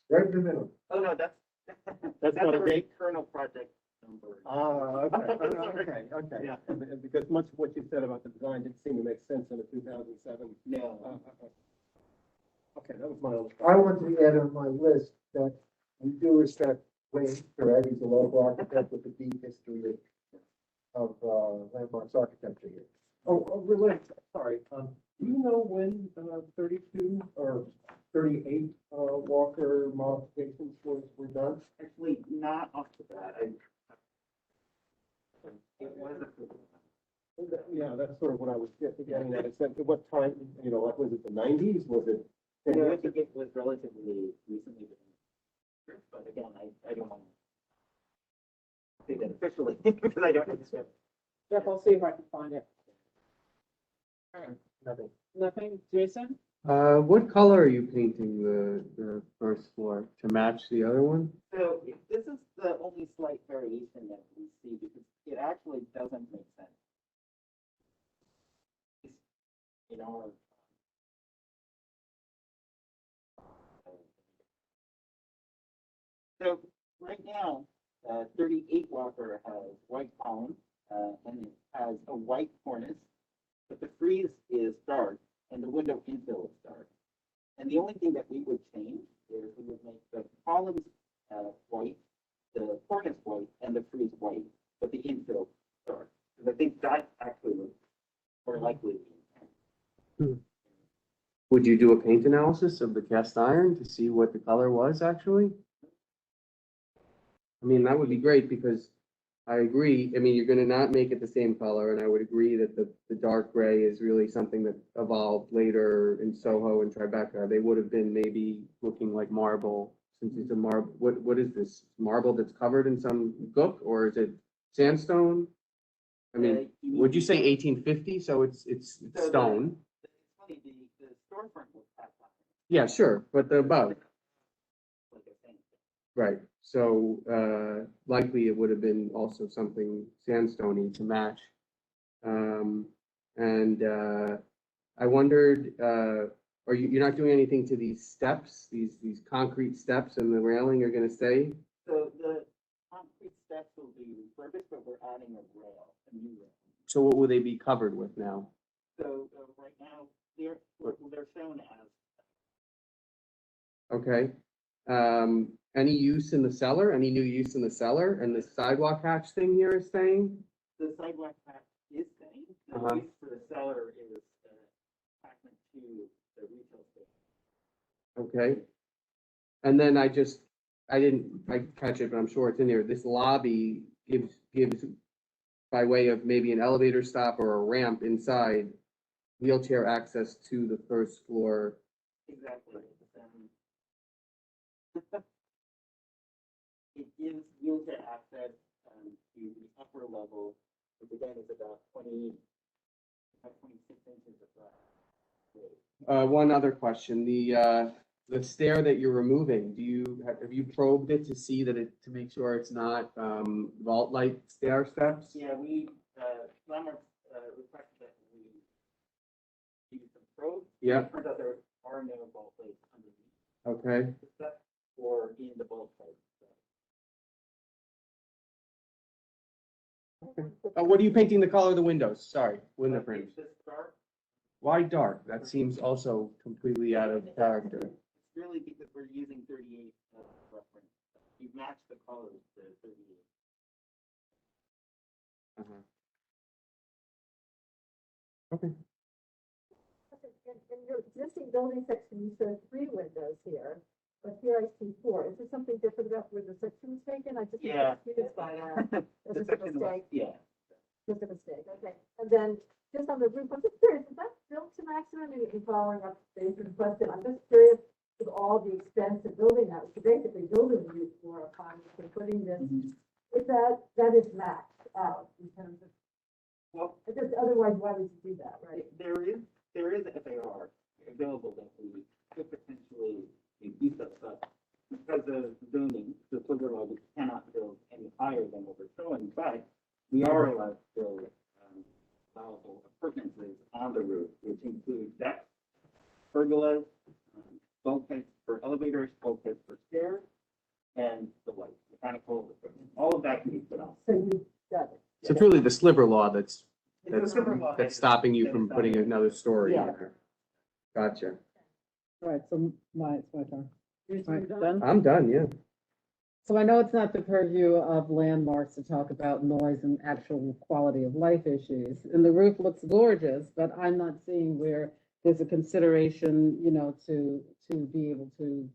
Right in the middle. Oh, no, that's That's not a the date? kernel project number. Okay. Yeah, and because much of what you said about the design didn't seem to make sense in a 2007. No. Okay, that was my only. I want to add on my list that we do respect Wayne Perret, he's a local architect with a deep history of landmarks architecture here. Related, sorry, do you know when, 32 or 38, Walker modifications were done? Actually, not off the bat. It was Yeah, that's sort of what I was getting at, is that at what time, you know, like, was it the nineties, was it? I think it was relatively recently. But again, I don't want to say that officially because I don't understand. Jeff, I'll see if I can find it. Nothing. Nothing, Jason? What color are you painting the first floor to match the other one? So this is the only slight variation that we see because it actually doesn't make sense. You know. So right now, 38 Walker has white columns and it has a white cornice, but the frieze is dark and the window infill is dark. And the only thing that we would change is we would make the columns white, the cornice white, and the frieze white, but the infill dark. Because I think that actually would more likely be. Would you do a paint analysis of the cast iron to see what the color was actually? I mean, that would be great because I agree. I mean, you're gonna not make it the same color, and I would agree that the dark gray is really something that evolved later in Soho and Tribeca. They would have been maybe looking like marble, since it's a marble. What is this? Marble that's covered in some gook, or is it sandstone? I mean, would you say 1850? So it's So stone. It's funny, the storefront was cast iron, Yeah, sure, but the above. like I was saying. Right, so likely it would have been also something sandstony to match. And I wondered, you're not doing anything to these steps, these concrete steps and the railing are gonna stay? So the concrete steps will be refurbished, but we're adding a rail, a new rail. So what will they be covered with now? So right now, they're shown as, Okay, any use in the cellar, any new use in the cellar, and the sidewalk hatch thing here is staying? the sidewalk patch is staying. The Uh-huh. use for the cellar is attachment to the retail space. Okay. And then I didn't catch it, but I'm sure it's in there. This lobby gives by way of maybe an elevator stop or a ramp inside, wheelchair access to the first floor. Exactly. It gives wheelchair access to the upper level, which again is about 26 inches of One other question, the stair that you're removing, have you probed it to see that to make sure it's not, vault-like stair steps? Yeah, we, Landmarks requested that we use some probes. Yeah. It turns out there are no vault plates underneath Okay, the step or in the vault plate. what are you painting the color of the windows? Sorry, window frames. It's this dark, Why dark? That seems also completely out of character. it's really because we're using 38 reference. You match the colors to 38. Uh-huh. Okay. In your existing building section, you showed 3 windows here, but here I see 4. Is there something different about where the section was taken? I just Yeah. get confused by that. The Is this a section was- mistake? Yeah. Just a mistake, okay. And then, just on the roof, I'm just curious, is that built to maximum? I mean, following up Jason's question, I'm just curious with all the expense of building that, which is basically building the roof floor upon and putting this, is that is maxed out in terms of, Well, just otherwise, why would you do that, right? there is FAR available that we could potentially use that stuff. Because of zoning, the figure law, we cannot build any higher than what we're showing, but we are allowed to build allowable appurtenances on the roof, which include decks, pergolas, bulkheads for elevators, bulkheads for stairs, and the like, mechanical equipment. All of that can be put on. So you got it. So it's really the sliver law that's It's a sliver law stopping you from putting another story in Yeah. there. Gotcha. All right, so it's my turn. Here's All right, what done? I'm done, yeah. So I know it's not the purview of landmarks to talk about noise and actual quality of life issues. And the roof looks gorgeous, but I'm not seeing where there's a consideration, to be able to,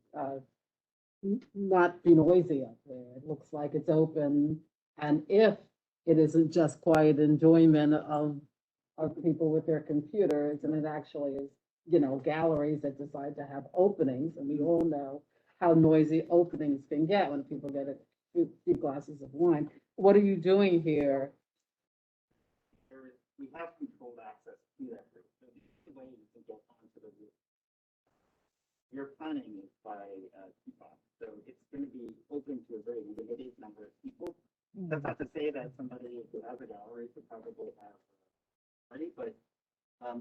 not be noisy up there. It looks like it's open. And if it isn't just quiet enjoyment of people with their computers, and it actually is, galleries that decide to have openings, and we all know how noisy openings can get when people get a few glasses of wine. What are you doing here? We have controlled access to that roof. So the way you can get onto the roof. Your planning is by KeyBank, so it's going to be open to a very limited number of people. That's not to say that somebody who has a gallery could probably have a party, but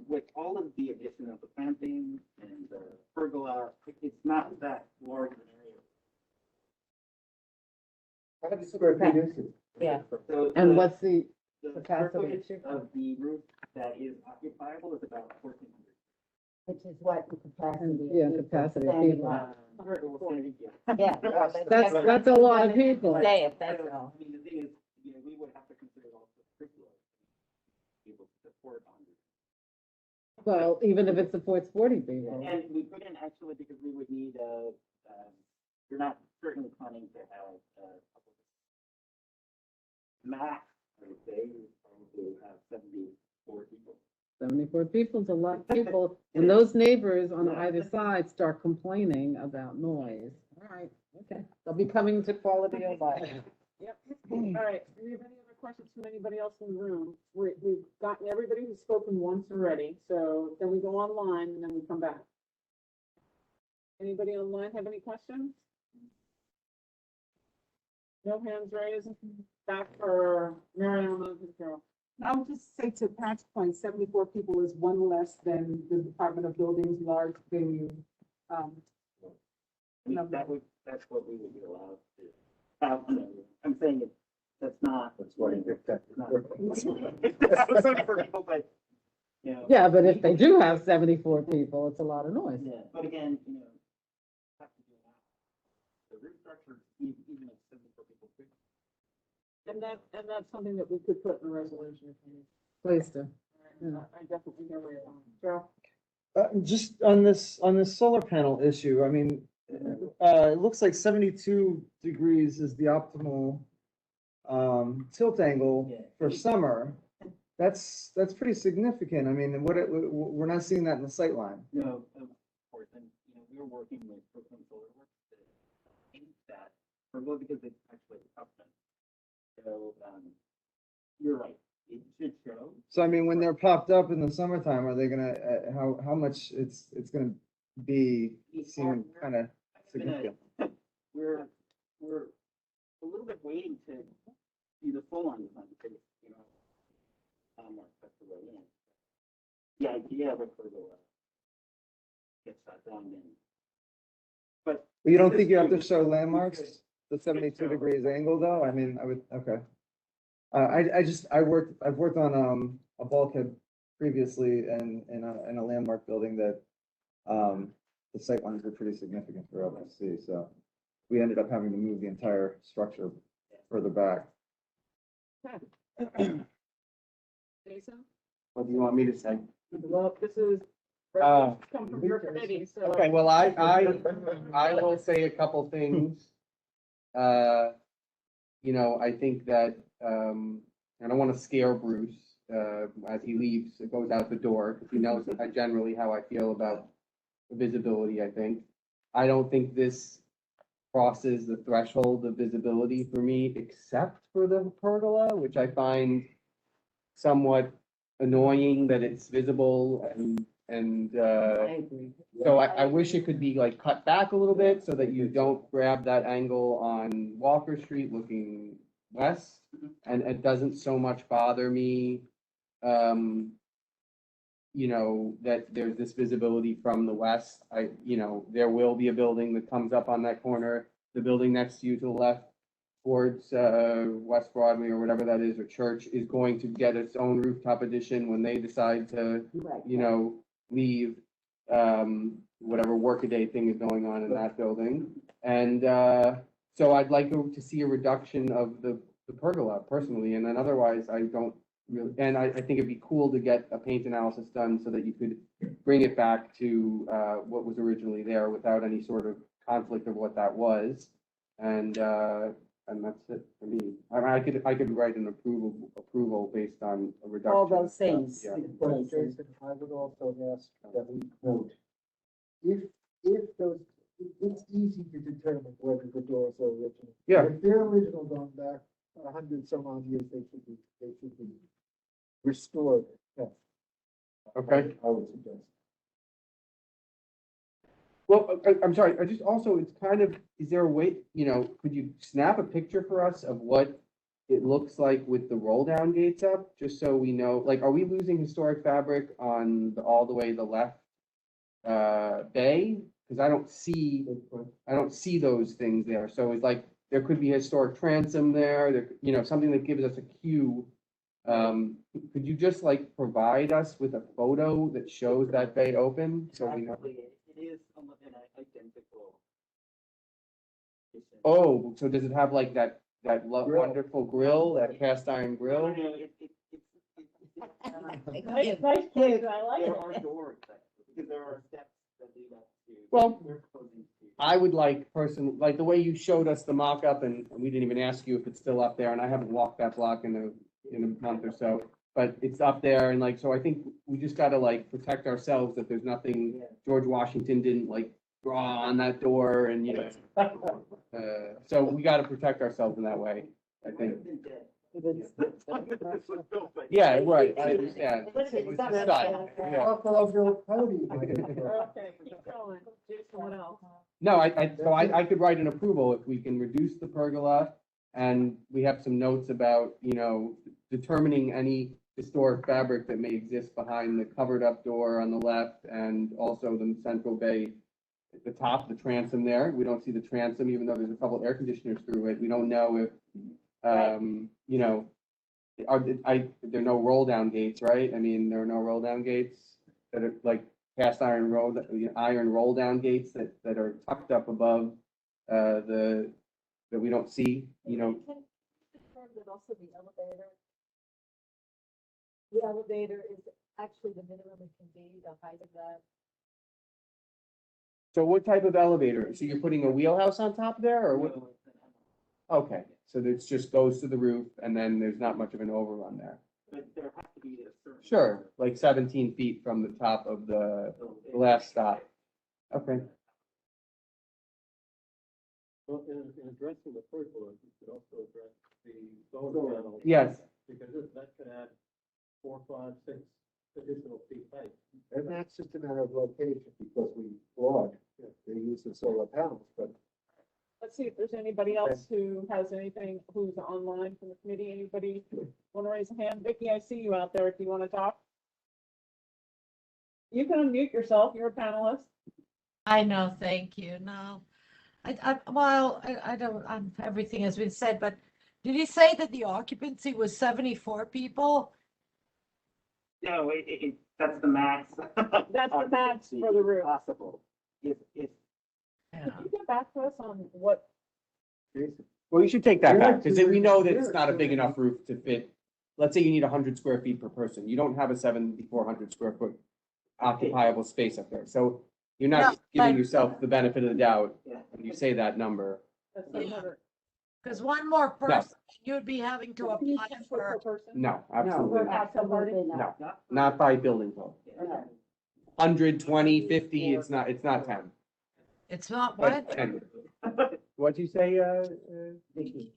with all of the addition of the planting and the pergola, it's not that large an area. How many square feet is it? Yeah. So And the- what's the the capacity? square footage of the roof that is occupiable is about 1,400. Which is what the capacity. Yeah, of people capacity of standing people. on. 140, yeah. Yeah. That's a lot of people. Say it, that's So, all. I mean, the thing is, we would have to consider also curriculum, able to support 100. Well, even if it supports 40 people. And we couldn't actually, because we would need, you're not certainly planning to have, max, I would say, you probably have 74 people. 74 people is a lot of people, and those neighbors on either side start complaining about noise. All right, okay, they'll be coming to quality of life. Yep. All right. Do we have any other questions from anybody else in the room? We've gotten everybody who's spoken once already, so then we go online and then we come back. Anybody online have any questions? No hands raised. Back for Mariana and Carol. I'll just say to Pat's point, 74 people is one less than the Department of Buildings large venue. That's what we would be allowed to have. I'm saying that's not. That's why you picked that. It's not. It's not for people, but, Yeah, but if they do have 74 people, it's a lot of noise. Yeah, but again, have to do that. The roof structure, even if 74 people could. And that's something that we could put in the resolution. Please do. I definitely hear where you're going. Joe? Just on this solar panel issue, I mean, it looks like 72 degrees is the optimal tilt angle for summer. That's pretty significant. I mean, we're not seeing that in the sight line. No, of course, and, we're working with Brooklyn Solar Works to change that, because it's actually a supplement. So, you're right, it should show. So I mean, when they're popped up in the summertime, are they gonna, how much it's gonna be seem kind of significant? We're a little bit waiting to see the full on design because, that's the way in. The idea of a pergola gets that done in. But You don't think you have to show landmarks, the 72 degrees angle though? I mean, I would, okay. I've worked on a bulkhead previously in a landmark building that the sight lines were pretty significant for LSC, so we ended up having to move the entire structure further back. Jason? What do you want me to say? Well, this is, Uh, come from your committee, so. Okay, well, I will say a couple things. I think that, I don't want to scare Bruce, as he leaves, it goes out the door, because he knows generally how I feel about visibility, I think. I don't think this crosses the threshold of visibility for me, except for the pergola, which I find somewhat annoying that it's visible and I agree. so I wish it could be like cut back a little bit so that you don't grab that angle on Walker Street looking west. And it doesn't so much bother me, that there's this visibility from the west. There will be a building that comes up on that corner, the building next to you to the left towards West Broadway or whatever that is, or Church, is going to get its own rooftop addition when they decide to, leave. whatever workaday thing is going on in that building. And, so I'd like to see a reduction of the pergola personally, and then otherwise I don't really, and I think it'd be cool to get a paint analysis done so that you could bring it back to, what was originally there without any sort of conflict of what that was. And that's it for me. I could write an approval based on a reduction. All those things. Yeah. But Jason, I would also ask that we note, if those, it's easy to determine whether the doors are original. Yeah. If they're original going back 100 some odd years, they should be restored. Yeah. Okay. I would suggest. Well, I'm sorry, I just also, it's kind of, is there a way, could you snap a picture for us of what it looks like with the roll down gates up, just so we know, like, are we losing historic fabric on all the way the left bay? Because I don't see those things there. So it's like, there could be historic transom there, something that gives us a cue. Could you just like provide us with a photo that shows that bay open? So we know. Actually, it is almost an identical. Oh, so does it have like that wonderful grill, that cast iron No, grill? no, Nice kid, I like there it. are doors, because there are steps that lead up to. Well, we're proposing to. I would like like the way you showed us the mock-up, and we didn't even ask you if it's still up there, and I haven't walked that block in a month or so, but it's up there, and like, so I think we just gotta like protect ourselves that there's nothing, George Washington didn't like draw on that door, and so we gotta protect ourselves in that way, I think. Yeah, right, I understand. It was the style, yeah. Okay, keep going. Jason, what else? No, I could write an approval if we can reduce the pergola, and we have some notes about, determining any historic fabric that may exist behind the covered up door on the left, and also the central bay at the top, the transom there. We don't see the transom, even though there's a couple air conditioners through it. We don't know if, there are no roll down gates, right? I mean, there are no roll down gates that are like cast iron roll down gates that are tucked up above that we don't see, Also the elevator. The elevator is actually the minimum it can be, the height of that. So what type of elevator? So you're putting a wheelhouse on top there, or what? Okay, so it just goes to the roof, and then there's not much of an overrun there. But there has to be a certain. Sure, like 17 feet from the top of the last stop. Okay. Well, in addressing the pergola, you could also address the solar panels. Yes. Because that could add 4, 5, 6 additional feet height. And that's just a matter of location, because we block the use of solar panels, but Let's see if there's anybody else who has anything, who's online from the committee. Anybody want to raise a hand? Vicky, I see you out there. If you want to talk. You can unmute yourself. You're a panelist. I know, thank you. No, I don't, everything has been said, but did he say that the occupancy was 74 people? No, that's the max. That's the max for the roof. Possible. If, Can you get back to us on what? Well, you should take that back, because we know that it's not a big enough roof to fit. Let's say you need 100 square feet per person. You don't have a 7,400 square foot occupiable space up there. So you're not giving yourself the benefit of the doubt when you say that number. That's 700. Because one more person, you'd be having to apply 10 foot per for, person? No, absolutely not. Absolutely No, not. not by building code. 120, 50, it's not 10. it's not But what? 10. What'd you say, Vicky,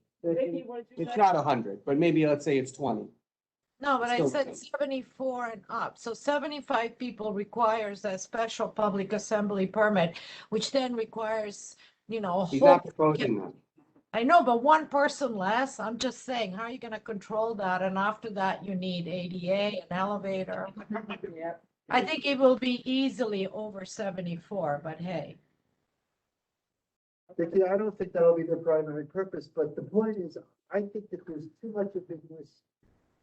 what did you It's say? not 100, but maybe let's say it's 20. No, but I Still said ten. 74 and up. So 75 people requires a special public assembly permit, which then requires, a He's whole. not proposing that. I know, but one person less, I'm just saying, how are you gonna control that? And after that, you need ADA, an elevator. Yep. I think it will be easily over 74, but hey. Vicky, I don't think that'll be their primary purpose, but the point is, I think that there's too much ambiguous.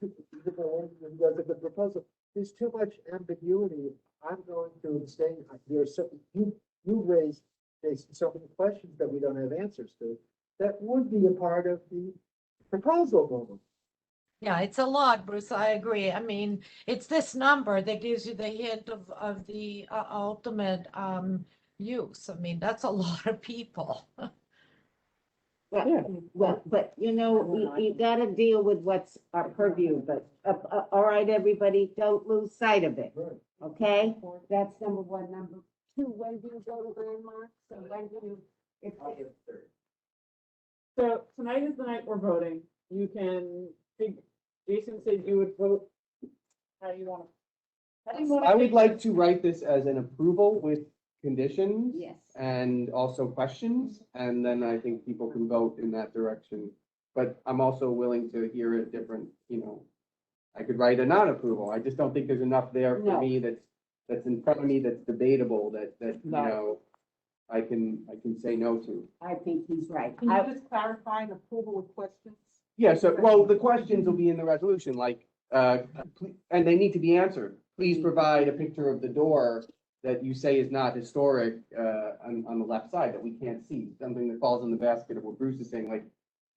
The proposal, there's too much ambiguity I'm going to abstain. There's so, you raised, Jason, so many questions that we don't have answers to. That would be a part of the proposal, Goldman. Yeah, it's a lot, Bruce. I agree. I mean, it's this number that gives you the hint of the ultimate use. I mean, that's a lot of people. But you know, you gotta deal with what's our purview, but, all right, everybody, don't lose sight of it, okay? That's number one. Number two, when do you go to landmarks? So when do you, if, So tonight is the night we're voting. You can, Jason said you would vote. How do you want to? How do you want to? I would like to write this as an approval with conditions. yes. And also questions, and then I think people can vote in that direction. But I'm also willing to hear a different, I could write a non-approval. I just don't think there's enough there for No. me that's in front of me that's debatable, I can say no to. I think he's right. Can you just clarify an approval with questions? Yeah, so, well, the questions will be in the resolution, like, and they need to be answered. Please provide a picture of the door that you say is not historic, on the left side that we can't see, something that falls in the basket of what Bruce is saying, like,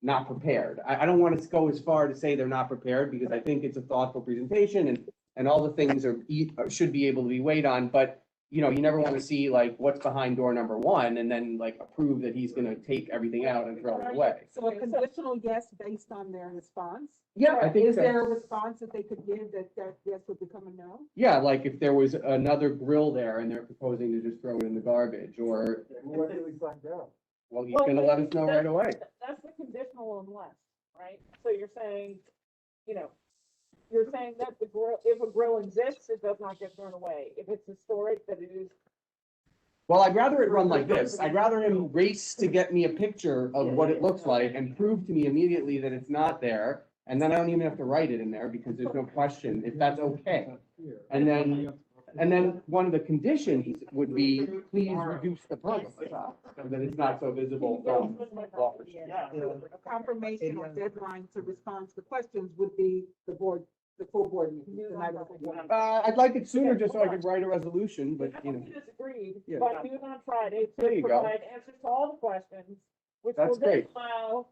not prepared. I don't want to go as far to say they're not prepared, because I think it's a thoughtful presentation and all the things should be able to be weighed on, but you never want to see like what's behind door number one and then like approve that he's gonna take everything out and throw it away. So a conditional yes based on their response? Yeah, I think Is there a so. response that they could give that yes would become a no? Yeah, like if there was another grill there and they're proposing to just throw it in the garbage, or, When do we find out? well, he's gonna let us know right away. That's the conditional unless, right? So you're saying, you're saying that the grill, if a grill exists, it does not get thrown away. If it's historic, that it is. Well, I'd rather it run like this. I'd rather him race to get me a picture of what it looks like and prove to me immediately that it's not there. And then I don't even have to write it in there because there's no question if that's okay. And then one of the conditions would be, please reduce the pergola so that it's not so visible from Walker Street. A confirmation or deadline to respond to the questions would be the full board meeting. the night of the board meeting. I'd like it sooner just so I could write a resolution, but We disagreed, Yeah. but noon on Friday There to you go. provide answers to all the questions, which That's will then great. allow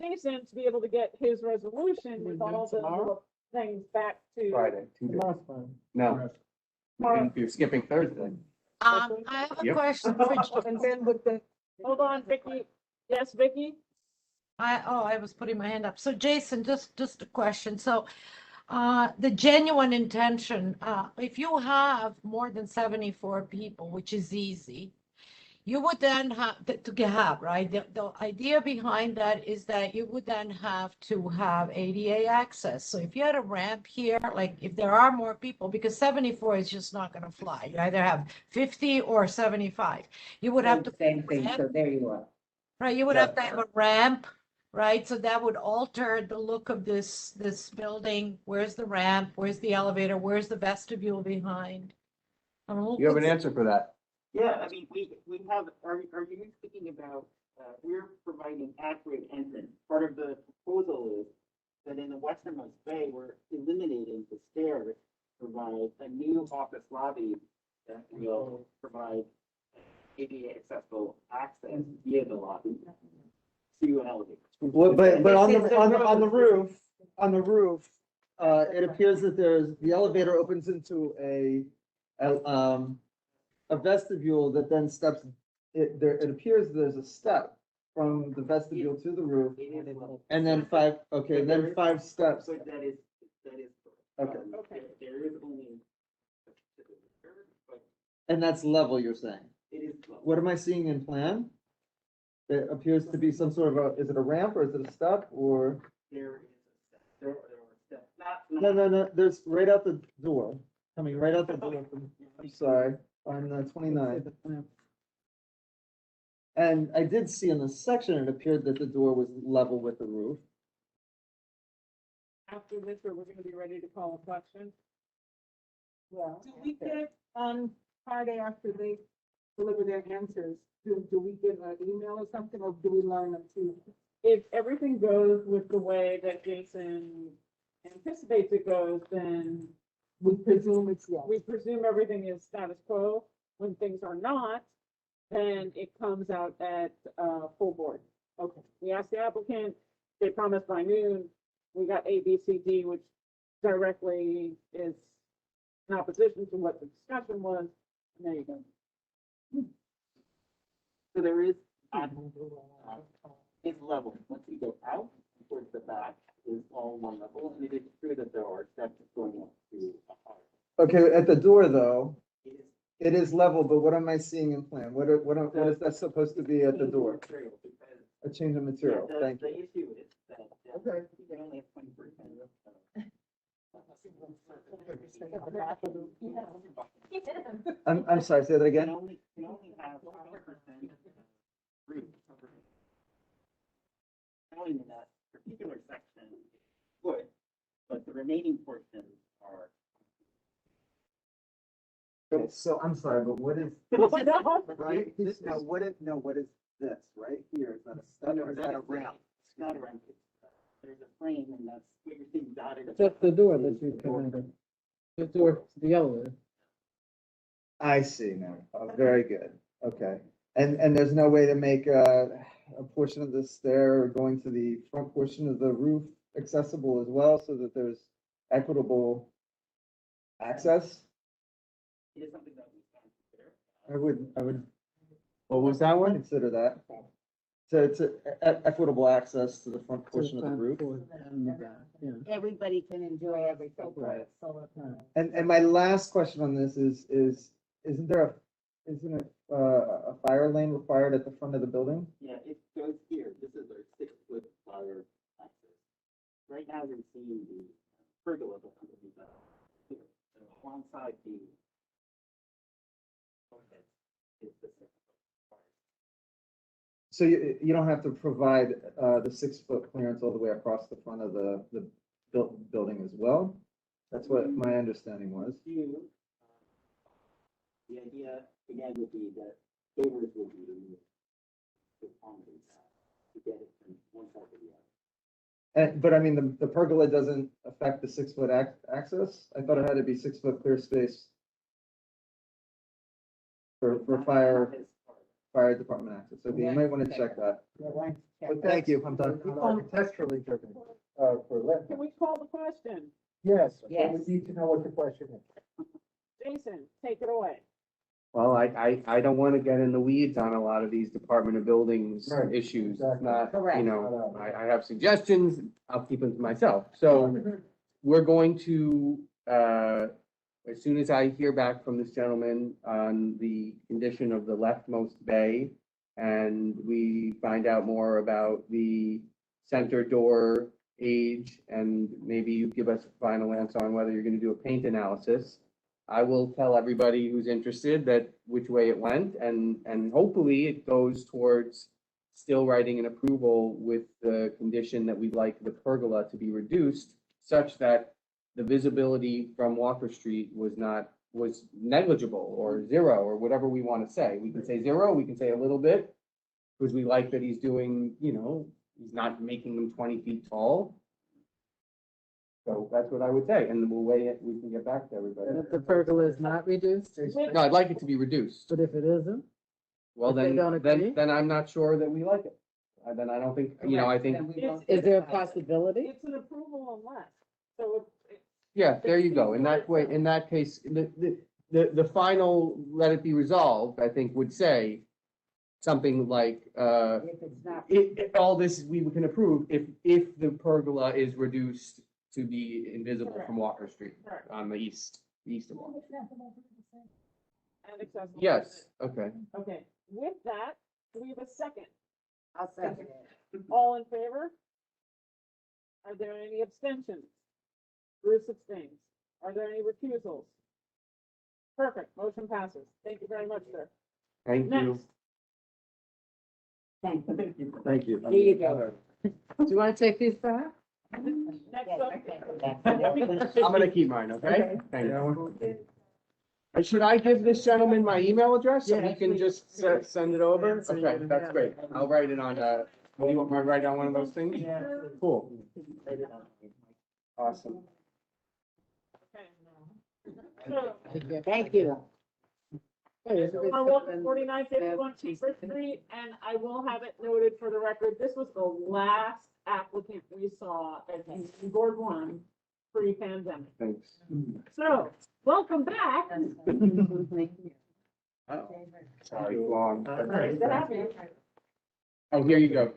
Jason to be able to get his resolution with all the little things back to. Friday, 2 days. No, you're skipping Thursday. I have a Yep. question for, And then with the, hold on, Vicky. Yes, Vicky? I was putting my hand up. So Jason, just a question. So the genuine intention, if you have more than 74 people, which is easy, you would then have to have, right? The idea behind that is that you would then have to have ADA access. So if you had a ramp here, like if there are more people, because 74 is just not going to fly. You either have 50 or 75. You would have to. Same thing, so there you are. Right, you would have to have a ramp, right? So that would alter the look of this building. Where's the ramp? Where's the elevator? Where's the vestibule behind? You have an answer for that? Yeah, I mean, we have, are you speaking about, we're providing accurate entrance. Part of the proposal is that in the westernmost bay, we're eliminating the stairs, to provide a new office lobby that will provide ADA accessible access via the lobby to an elevator. But on the roof, it appears that the elevator opens into a vestibule that then steps, it appears there's a step from the vestibule to the roof, and then five steps. So that is. Okay. There is only. But And that's level, you're saying? it is. What am I seeing in plan? It appears to be some sort of is it a ramp or is it a step or? There is a step. There are steps. No, there's right out the door, coming right out the door I'm sorry, on 29. And I did see in the section, it appeared that the door was level with the roof. After this, we're gonna be ready to call a question. Yeah. Do we get on Friday after they deliver their answers, do we get an email or something, or do we learn them too? If everything goes with the way that Jason anticipates it goes, then we presume we presume everything is status quo. When things are not, then it comes out at, full board. Okay, we asked the applicant, they promised by noon, we got A, B, C, D, which directly is in opposition to what the discussion was, and there you go. So there is, it's level. Once you go out towards the back, is all one level, and it is true that there are steps going up to a higher. Okay, at the door though, It is it is level, but what am I seeing in plan? What is that supposed to be at the door? material, because, A change of yeah, material, the, thank the you. issue is that, Okay. you can only have 20%. I'm sorry, say that You again? can only have 20% roof coverage. Only in that particular section would, but the remaining portions are. Okay, so I'm sorry, but what is, Right, this, now, what is this, right here? Is that a step or is that a ramp? It's not a ramp. There's a frame and that's what you're seeing dotted. Just the door that you commented. The door, the elevator. I see now. Oh, very good. Okay. And there's no way to make a portion of the stair going to the front portion of the roof accessible as well, so that there's equitable access? It is something that we can consider. I would What was that one? consider that. To equitable access to the front portion of the roof. Everybody can enjoy everything. Right. Solar panel. And my last question on this is, isn't a fire lane required at the front of the building? Yeah, it goes here. This is our 6-foot fire access. Right now, you're seeing the pergola that's underneath that. Here. So alongside the. Is the 6-foot fire. So you don't have to provide the 6-foot clearance all the way across the front of the building as well? That's what my understanding was. The idea, again, would be that pavers would be removed to accommodate that, to get it from one side to the other. But I mean, the pergola doesn't affect the 6-foot access? I thought it had to be 6-foot clear space for fire department access. Okay, you might want to check that. But thank you, I'm done. Architecturally driven, for lift. Can we call the question? Yes, but Yes. we need to know what the question is. Jason, take it away. Well, I don't want to get in the weeds on a lot of these Department of Buildings Right, issues. It's exactly. not, Correct. you know, I have suggestions, I'll keep them to myself. So we're going to, as soon as I hear back from this gentleman on the condition of the leftmost bay, and we find out more about the center door age, and maybe you give us a final answer on whether you're gonna do a paint analysis, I will tell everybody who's interested that which way it went, and hopefully it goes towards still writing an approval with the condition that we'd like the pergola to be reduced such that the visibility from Walker Street was negligible or zero or whatever we want to say. We can say zero, we can say a little bit, because we like that he's doing, you know, he's not making them 20 feet tall. So that's what I would say, and we'll weigh it, we can get back to everybody. If the pergola is not reduced, No, I'd like it to be reduced. but if it isn't? Well, If they then, don't agree? then I'm not sure that we like it. Then I don't think, you know, I think, Is there a possibility? It's an approval unless, so it's. yeah, there you go. In that way, in that case, the final let it be resolved, I think, would say something like, If it's not. if all this we can approve, if the pergola is reduced to be invisible from Walker Street Correct. on the east of Walker. And accessible. Yes, okay. Okay, with that, do we have a second? I'll second it. All in favor? Are there any abstentions? Bruce abstains. Are there any recusals? Perfect, motion passes. Thank you very much, sir. Thank you. Next, Thank you. Thank you. Here you go. do you want to take these back? Next up. I'm gonna keep mine, okay? Thank you. And should I give this gentleman my email address so he Yes, can please. just send it over? So you Okay, can that's have great. it. I'll write it on, what do you want me to write on one of those things? Cool. Awesome. Thank you. I welcome 4951 Chamber Street, and I will have it noted for the record, this was the last applicant we saw at Board One pre-pandemic. Thanks. So, welcome back. Sorry, long. Nice to have you. Oh, here you go.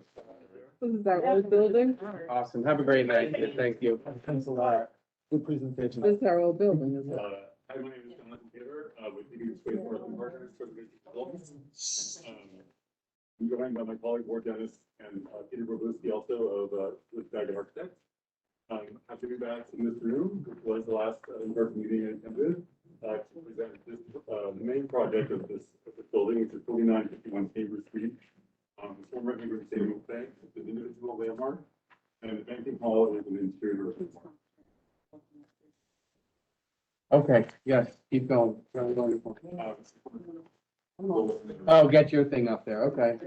This is our old building. Awesome. Have a great night. Thank you. Thanks a lot. Good presentation. This is our old building, isn't it? Hi, my name is Jonathan Taylor, with the Space Force Partners for the Mission Development. I'm joined by my colleague Ward Dennis and Peter Robuski, also of with Daggett Architects. Happy to be back in this room, which was the last in-person meeting I attended, to present this, the main project of this building, which is 4951 Chambers Street. Former England Savings Bank, it's an individual landmark, and the banking hall is an interior. Okay, yes, keep going. Really wonderful. Oh, get your thing up there, okay.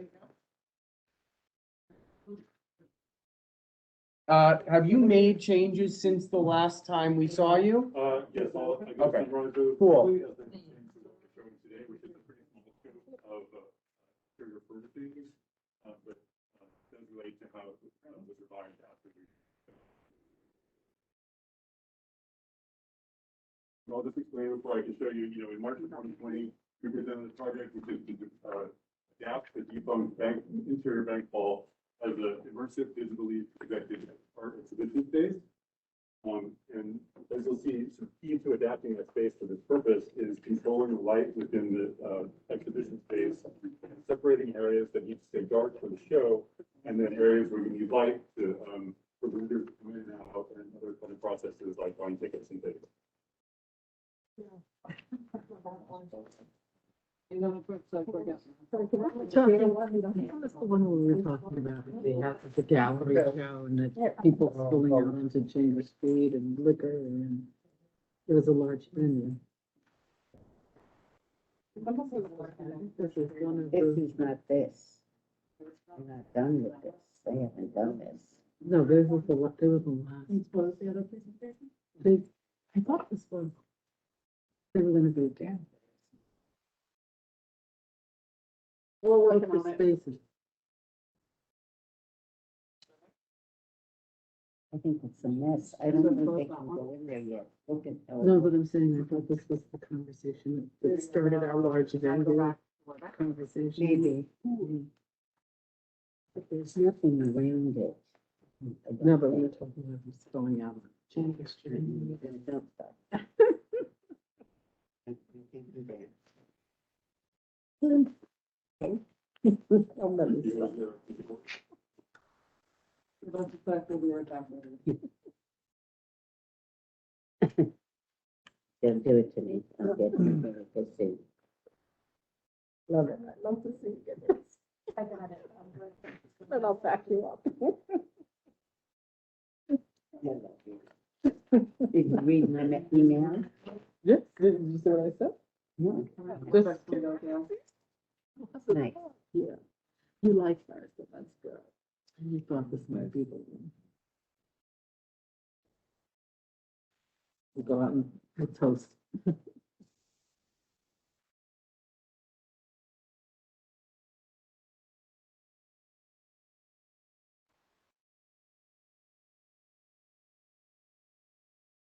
Have you made changes since the last time we saw you? Yes, I guess Okay, I'm running through cool. quickly as I showing today, which is a pretty small scope of interior furnishings, but does relate to how it was revised after we. I'll just explain before I can show you, in March of 2020, we presented a project which is to adapt the defunct bank, interior bank hall as an immersive, digitally projected art exhibition space. And as you'll see, sort of key to adapting that space for this purpose is controlling the light within the exhibition space, separating areas that need to stay dark for the show, and then areas where you need light to for visitors to come in and out, and other kind of processes like buying tickets and things. That's the one we were talking about, they have the gallery show and that people spilling out onto Chamber Street and liquor and it was a large venue. This is one of This the, is not this. I'm not done with this. They haven't done this. no, this was the, there was the last. What was the other presentation? They, I thought this was, they were gonna do it down. We're working on it. Spaces. I think it's a mess. I don't think they can go in there yet. Look at. No, but I'm saying, I thought this was the conversation that started our large venue conversation. Maybe. But there's nothing around it. No, but we were talking about what's going on. Chamber Street. I'll let you stop. That's exactly what we were talking about. Don't do it to me. I'm getting very busy. Love it. I'd love to see you get this. I got it. I'm good. And I'll back you up. Did you read my email? Yes, did you see what I said? No. Just, Nice. yeah. You like her, so that's good. And you thought this might be the one. We'll go out and we'll toast.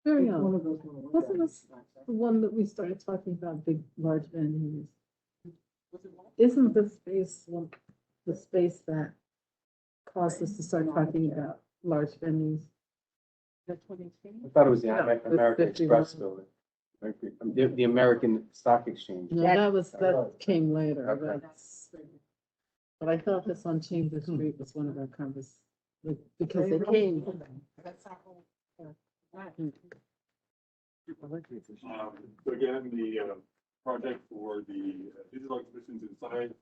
Very odd. Wasn't this the one that we started talking about, big, large venues? Isn't the space one, the space that caused us to start talking about large venues? I thought it was the No, American it's Express 51. building. The American Stock Exchange. No, that came later, Okay. but I thought this on Chamber Street was one of our because they came. So again, the project for the digital exhibitions inside,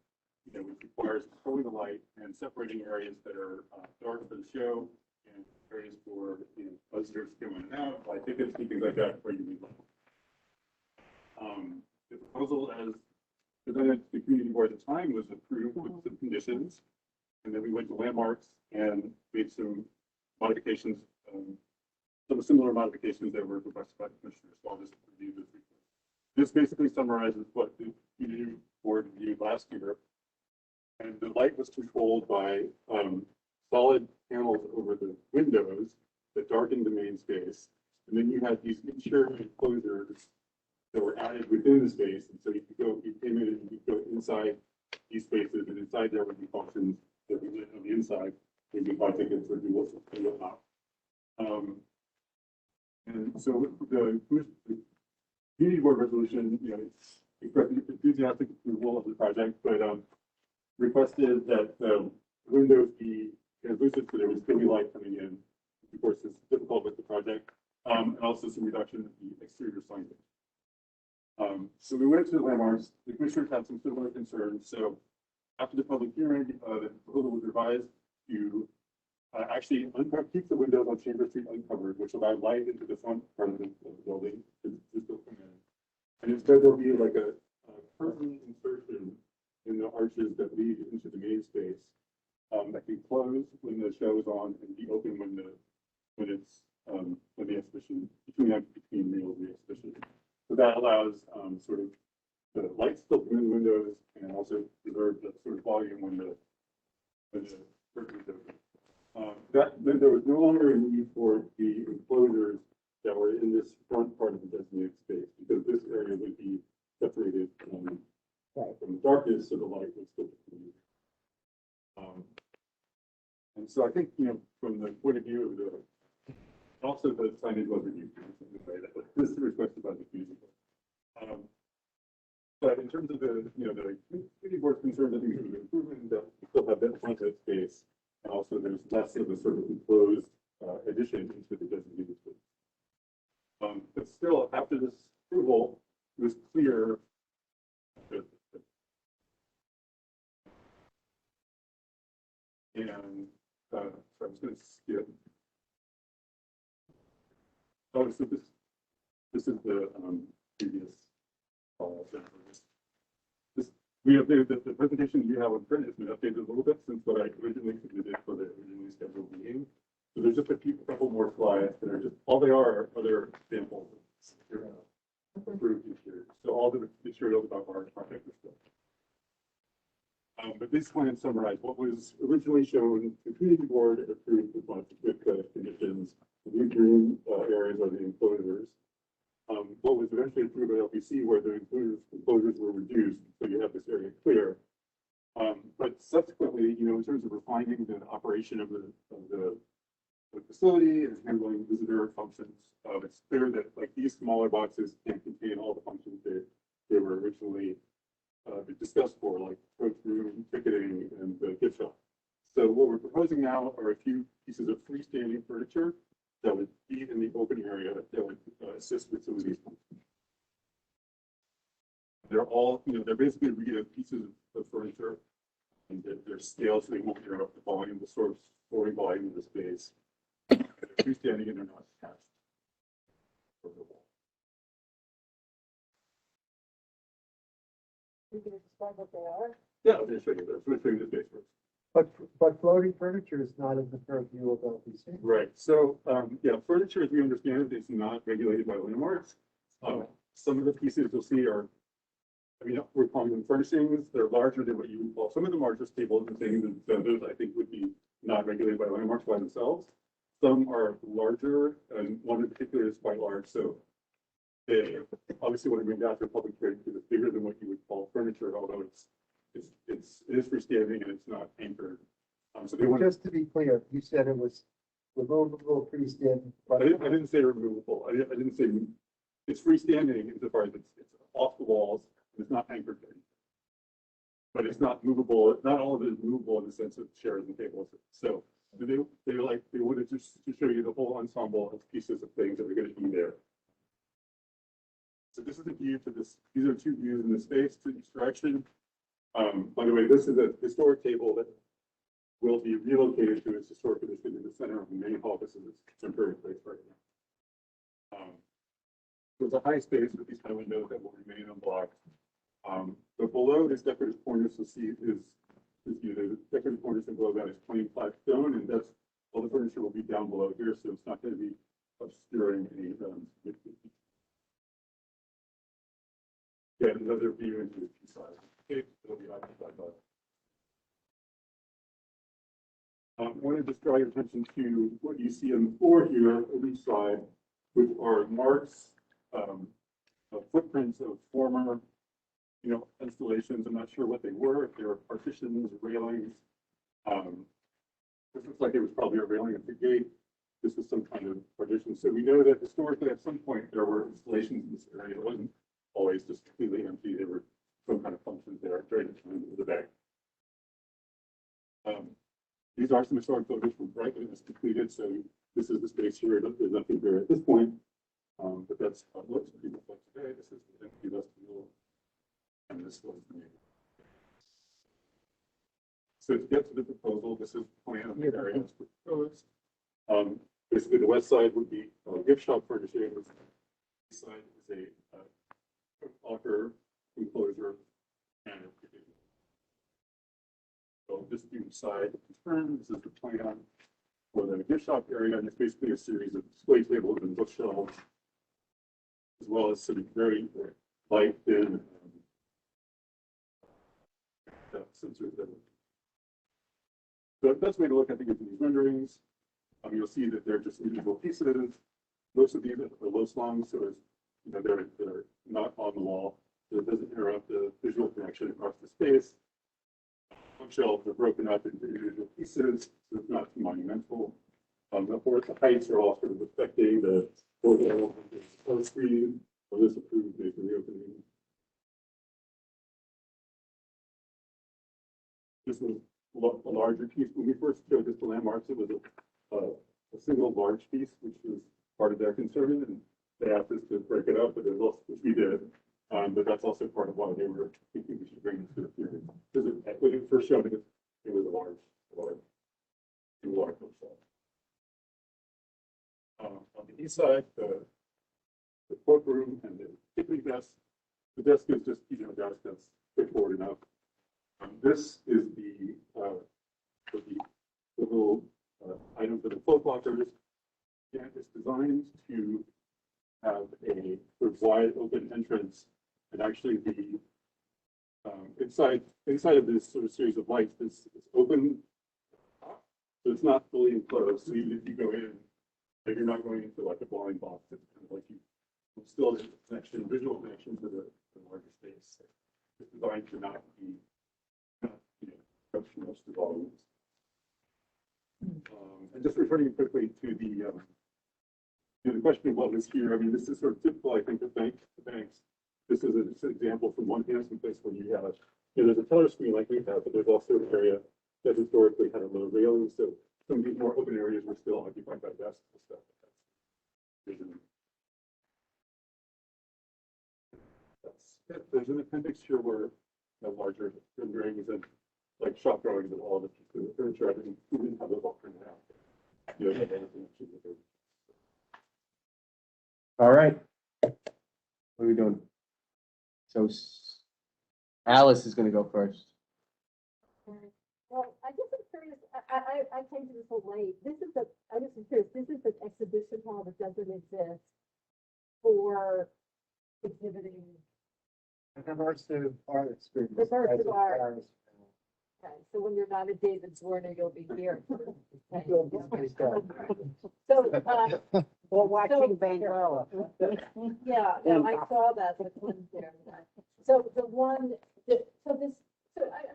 which requires controlling the light and separating areas that are dark for the show and areas for visitors to come in and out, buy tickets, and things like that, where you need light. The proposal as presented to the community board at the time was approved with some conditions, and then we went to landmarks and made some modifications, some similar modifications that were requested by the commissioners. So I'll just review this. this basically summarizes what the community board reviewed last year. And the light was controlled by solid panels over the windows that darkened the main space. And then you had these interior enclosures that were added within the space. And so you came in and you could go inside these spaces, and inside there would be functions that we did on the inside. We could buy tickets or do whatnot. And so the community board resolution, it's expressed enthusiastic approval of the project, but requested that the windows be translucent so there would still be light coming in. Of course, it's difficult with the project, and also some reduction of the exterior signage. So we went to the landmarks. The commissioners had some similar concerns. So after the public hearing, the proposal was revised to actually keep the windows on Chamber Street uncovered, which allowed light into the front part of the building to still come in. And instead there'll be like a curtain insertion in the arches that lead into the main space that can close when the show is on and be open when the exhibition between meals and the exhibition. So that allows sort of the light still come in the windows and also preserve the sort of volume when the curtain is open. Then there was no longer a need for the enclosures that were in this front part of the designated space because this area would be separated from the darkness, so the light would still be coming. And so I think, from the point of view of also the signage was reviewed in the way that this is requested by the community. But in terms of the community board's concern that there's an improvement that we still have that front space, and also there's less of a sort of enclosed addition into the designated space. But still, after this approval, it was clear that so I was going to skip. Oh, so this is the previous. We have the presentation you have on print has been updated a little bit since what I originally submitted for the originally scheduled meeting. So there's just a couple more slides that are just all they are other examples of approved materials. So all the materials about our project are still. But this plan summarized what was originally shown. The community board approved a bunch of conditions. The new green areas are the enclosures. What was eventually approved by LPC where the enclosures were reduced, so you have this area clear. But subsequently, in terms of refining the operation of the facility and handling visitor functions, it's clear that like these smaller boxes can't contain all the functions that they were originally discussed for, like coach room, ticketing, and the gift shop. So what we're proposing now are a few pieces of freestanding furniture that would be in the open area that would assist with some of these functions. They're all, they're basically pieces of furniture, and they're scaled so they won't interrupt the volume, the storing volume of the space. They're freestanding and they're not attached. You can explain what they are? Yeah, I'm going to show you this. I'm going to show you the space first. But floating furniture is not in the purview of LPC. Right. So, furniture, as we understand it, is not regulated by landmarks. Some of the pieces you'll see are, we're calling them furnishings. They're larger than what you would call. Some of them are just tables and things, and those I think would be not regulated by landmarks by themselves. Some are larger, and one in particular is quite large. So, they obviously want to bring that to a public hearing because it's bigger than what you would call furniture, although it is freestanding and it's not anchored. So they want Just to be clear, you said it was removable, freestanding. I didn't say removable. I didn't say it's freestanding insofar as it's off the walls and it's not anchored. But it's not movable. Not all of it is movable in the sense of chairs and tables. So they wanted to show you the whole ensemble of pieces of things that are going to be there. So this is a view to this. These are two views in the space to each direction. By the way, this is a historic table that will be relocated to its historic position in the center of the main hall. This is its contemporary place right now. There's a high space with these kind of windows that will remain unblocked. But below this decorative cornice, you'll see is the decorative cornice and below that is plain flat stone, and that's all the furniture will be down below here, so it's not going to be obscuring any get another view into the east side. Okay, it'll be occupied by. I want to just draw your attention to what you see on the floor here on each side, which are marks, footprints of former, installations. I'm not sure what they were, if they were partitions, railings. This looks like it was probably a railing at the gate. This was some kind of partition. So we know that historically at some point there were installations in this area. It wasn't always just completely empty. There were some kind of functions there during the time of the day. These are some historic photos from right when it was completed. So this is the space here. There's nothing here at this point. But that's how it looks when people look today. This is the empty vestibule. And this was the So to get to the proposal, this is the plan of the area as proposed. Basically, the west side would be gift shop furnishings. The east side is a locker enclosure and a so this view side confirmed. This is the plan for the gift shop area, and it's basically a series of display tables and bookshelves, as well as some very light, thin sensors. So the best way to look, I think, at these renderings, you'll see that they're just individual pieces. Most of these are low slung, so it's, they're not on the wall, so it doesn't interrupt the visual connection across the space. Bookshelves are broken up into individual pieces, so it's not too monumental. Of course, the heights are all sort of affecting the screen or this approved based on the opening. This was a larger piece. When we first showed this to Landmarks, it was a single large piece, which was part of their concern, and they asked us to break it up, but there's also, which we did. But that's also part of why they were thinking we should bring this to the period. Because when it first showed it, it was a large bookshelf. On the east side, the courtroom and the picnic desk. The desk is just a desk that's straightforward enough. This is the little item for the float lockers. Yeah, it's designed to have a sort of wide open entrance, and actually the inside of this sort of series of lights is open, so it's not fully enclosed. So even if you go in, if you're not going into like a blind box, it's kind of like you still have a connection, visual connection to the larger space. It's designed to not be most of volumes. And just returning quickly to the question of what was here. I mean, this is sort of typical, I think, of the banks. This is an example from one handsome place where you have, there's a teller screen like we have, but there's also an area that historically had a low railing. So some of these more open areas were still occupied by desks and stuff. There's an appendix here where larger renderings and like shop drawings of all the pieces of furniture. I didn't have those all printed out. All right. What are we doing? So Alice is going to go first. Well, I guess I'm curious, I came to this whole late. I just am curious, this is an exhibition hall that doesn't exist for exhibiting. Immersive art experience. Immersive art. Okay, so when you're not a David Warner, you'll be here. So, Or watching Van Gogh. yeah, no, I saw that, the twins there. So I'm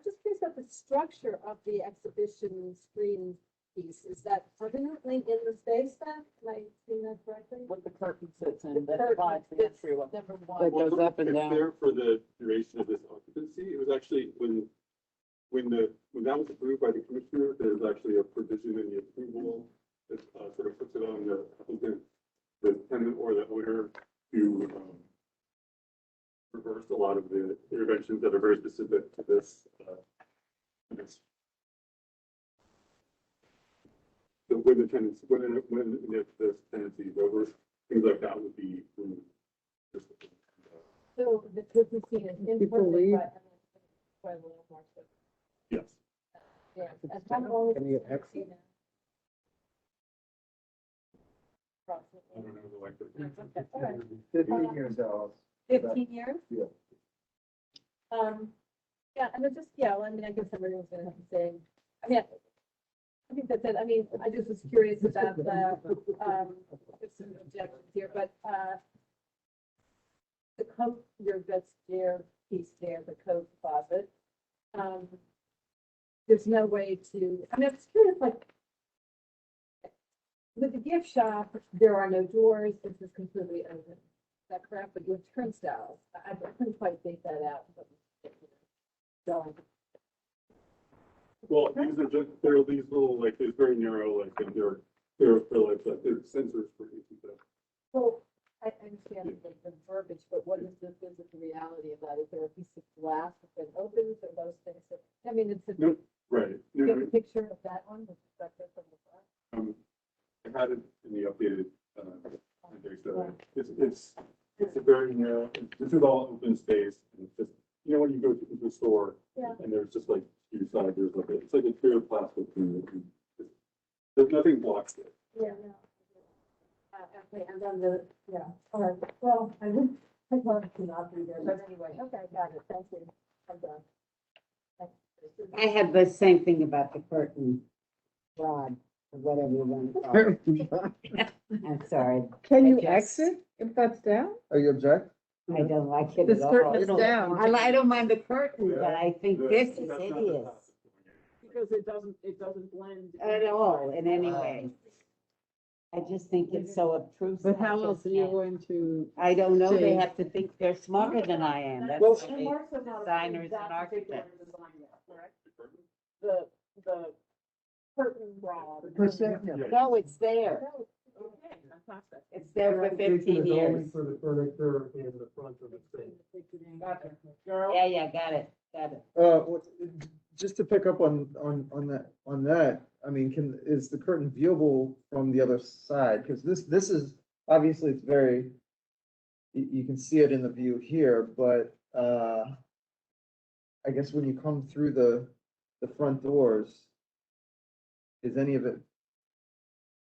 just curious about the structure of the exhibition screen piece. Is that permanently in the space then? Am I seeing that correctly? What the curtain sits in, The that curtain divides the fits entryway. number That one. goes up and It's down. there for the duration of this occupancy. It was actually when that was approved by the commissioner, there's actually a provision in the approval that sort of puts it on the applicant, the tenant or the owner to reverse a lot of the interventions that are very specific to this. So when the tenants, when and if this tenancy is over, things like that would be removed. So the consistency is in People person, leave. by landmarks. Yes. Yeah, and how long is Can you the tenancy exit? now? I Approximately. don't know the length of it. Okay, all right. 15 years old. 15 years? Yeah. Yeah, and it just, yeah, well, I mean, I guess everyone's gonna have to say, I mean, I think that's it. I mean, I just was curious about the, there's some objections here, but, the coat, your vestiaire piece there, the coat closet. There's no way to, I mean, I'm just curious, like, with the gift shop, there are no doors, this is completely open. Is that correct? But you have turnstiles. I couldn't quite think that out. But, so, Well, these are just, they're these little, like, it's very narrow, like, and they're they're sensors for each of them. well, I understand the verbiage, but what is the physical reality of that? Is there a piece of glass that opens or those things? I mean, it's a, No, right. you No, have a picture of that one, the perspective from the front? I had it in the updated, so it's a very narrow, this is all open space, and it's just, you know, when you go to the store, Yeah. and there's just like two sides, there's like, it's like a clear plastic thing. There's nothing blocks it. Yeah, no. Okay, and then the, yeah, all right, well, I love to not be there, but anyway, okay, got it, thank you, I'm done. Thanks. I have the same thing about the curtain rod, or whatever you want to call it. I'm sorry. Can I you just- exit if that's down? Oh, you object? I don't like it This at curtain all. is down. I don't mind the curtain, but I think this is That's not hideous Because it doesn't blend. at all in any way. I just think it's so obtrusive. But how I else just are you can't. going to? I don't know, they see? have to think they're smarter than I am, that's Well- why they designers and architects. The curtain rod. No, it's there, Okay, fantastic. it's there for 15 years. For the furniture in the front of the space. Yeah, got it. Just to pick up on that, I mean, is the curtain viewable from the other side? Because this is, obviously, it's very, you can see it in the view here, but, I guess when you come through the front doors, is any of it?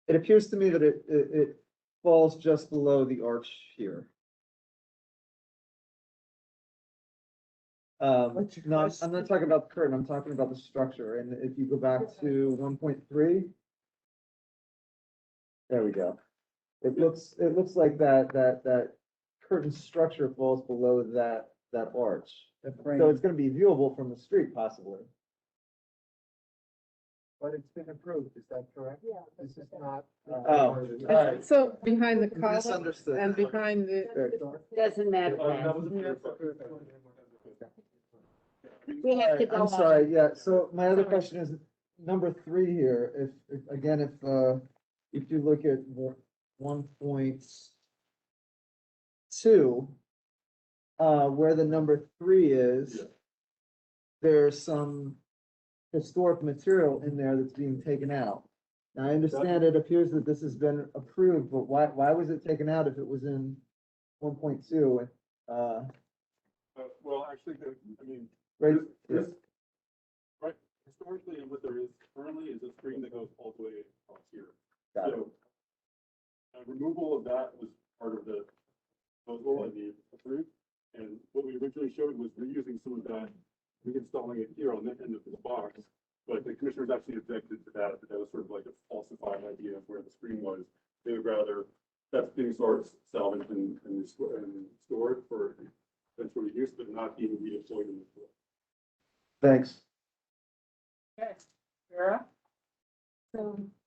It appears to me that it falls just below the arch here. No, I'm not talking about the curtain, I'm talking about the structure, and if you go back to 1.3. There we go. It looks like that curtain structure falls below that arch. So it's gonna be viewable from the street possibly. But it's been approved, is that correct? Yeah. This is not. Oh, all right. So behind the column Misunderstood. and behind the. Doesn't matter. That was a man. clear. We have to go I'm on. sorry, yeah, so my other question is, number 3 here, if again, if you look at 1.2, where the number 3 is, there's some historic material in there that's being taken out. Now, I understand it appears that this has been approved, but why was it taken out if it was in 1.2? Well, actually, I mean, Right, this, right, historically, and what there is currently is a screen that goes all the way across here. got it. So, removal of that was part of the proposal and the approved. And what we originally showed was reusing some of that, reinstalling it here on the end of this box. But the commissioners actually objected to that, that was sort of like a falsified idea of where the screen was. They would rather, that's being sort of salvaged and stored for eventual use, but not being redeployed in the floor. Thanks. Okay, Sarah? So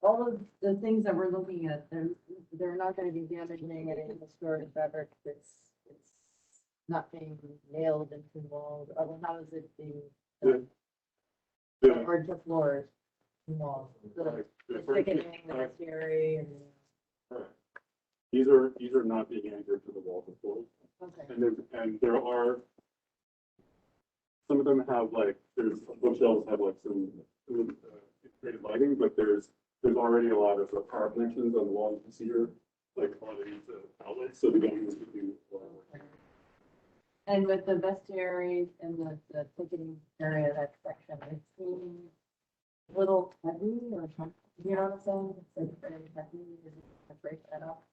all of the things that we're looking at, they're not gonna be damaging any of the storage fabric it's not being nailed into walls, or how is it being? Or just floors, walls, the thickening, the vestiary and. Correct. These are not being anchored to the walls of course. Okay. And there are, some of them have like, there's bookshelves have like some integrated lighting, but there's already a lot of power connections on the wall. You can see here, like all these outlets, so we don't need to do. And with the vestiary and the ticketing area, that section, it seems a little heavy or something, you know what I'm saying? It's like very heavy, is it to break that up?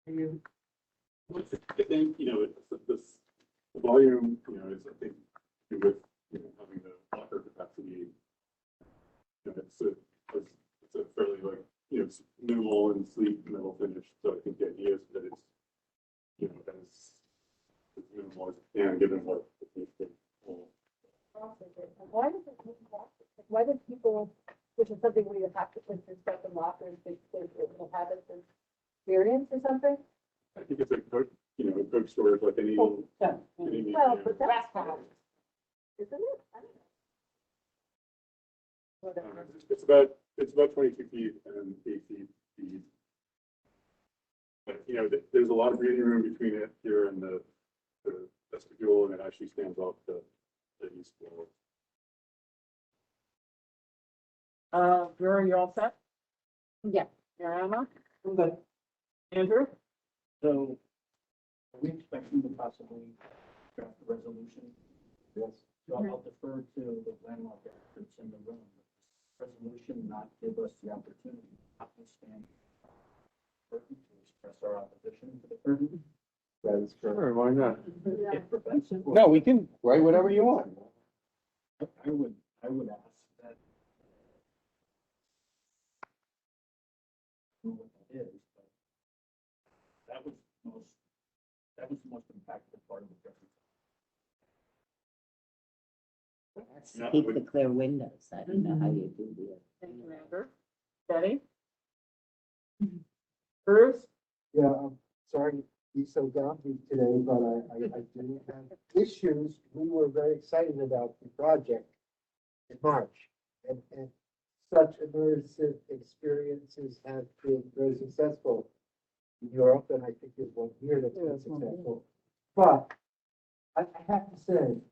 Are you? I think, you know, this the volume, is, I think, with, having the locker capacity, it's a fairly like, it's minimal and sleek metal finish. So I think the idea is that it's, as minimal as it can, given what the Why does it, why do people, which is something where you have to put your stuff in lockers, because it will have its experience or something? I think it's like Coke, a Coke storage like any. Well, any but that's how, isn't it? I don't know. Whatever. It's about 22 feet and 8 feet deep. But, there's a lot of breathing room between it here and the vestibule, and it actually stands off the east wall. Vera, you all set? Yeah. Ariana? Okay. Andrew? So are we expecting to possibly draft a resolution? Yes. So I'll defer to the landmark experts in the room. Resolution not give us the opportunity not to stand to express our opposition to the curtain. That is correct. Sure, why not? It prevents it. No, we can write whatever you want. I would ask that. I don't know what that is, but that was the most impactful part of the presentation. That's to keep the clear windows. I don't know how you do that. Thank you, Andrew. Betty? Bruce? Yeah, I'm sorry to be so downbeat today, but I do have issues. We were very excited about the project in March. And such immersive experiences have been very successful in Europe, and I think there's one here that's been successful. But I have to say,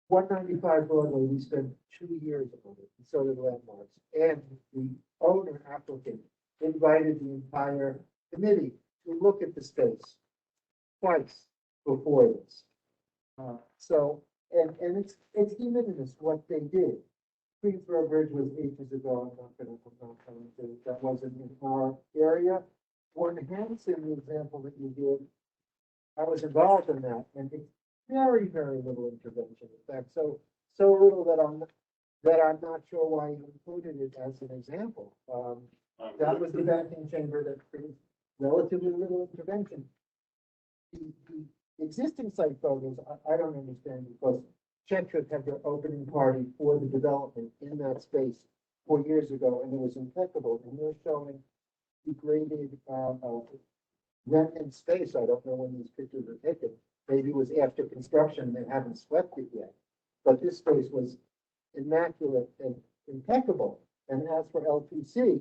195 Broadway, we spent 2 years on it, and so did Landmarks. And the owner applicant invited the entire committee to look at the space twice before this. And it's de minimis what they did. Queensboro Bridge was ages ago, I'm not going to, that wasn't in our area. Warren Hanson, the example that you did, I was involved in that, and it's very, very little intervention. In fact, so little that I'm not sure why you included it as an example. That was the vacuum chamber that produced relatively little intervention. The existing site photos, I don't understand, because Chetrick had their opening party for the development in that space 4 years ago, and it was impeccable, and they're showing degraded, remnant space. I don't know when these pictures were taken. Maybe it was after construction, they haven't swept it yet. But this space was immaculate and impeccable. And as for LPC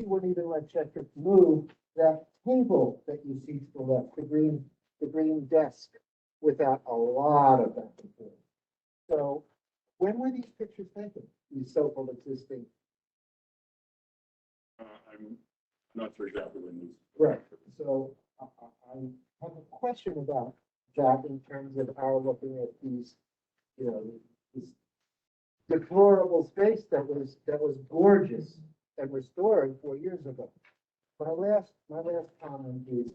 wouldn't even let Chetrick move that table that you see to the left, the green desk, without a lot of back and forth. So when were these pictures taken? These so-called existing? I'm not sure exactly when these. Right. So I have a question about that in terms of our looking at these, this deplorable space that was gorgeous and restored 4 years ago. My last comment is,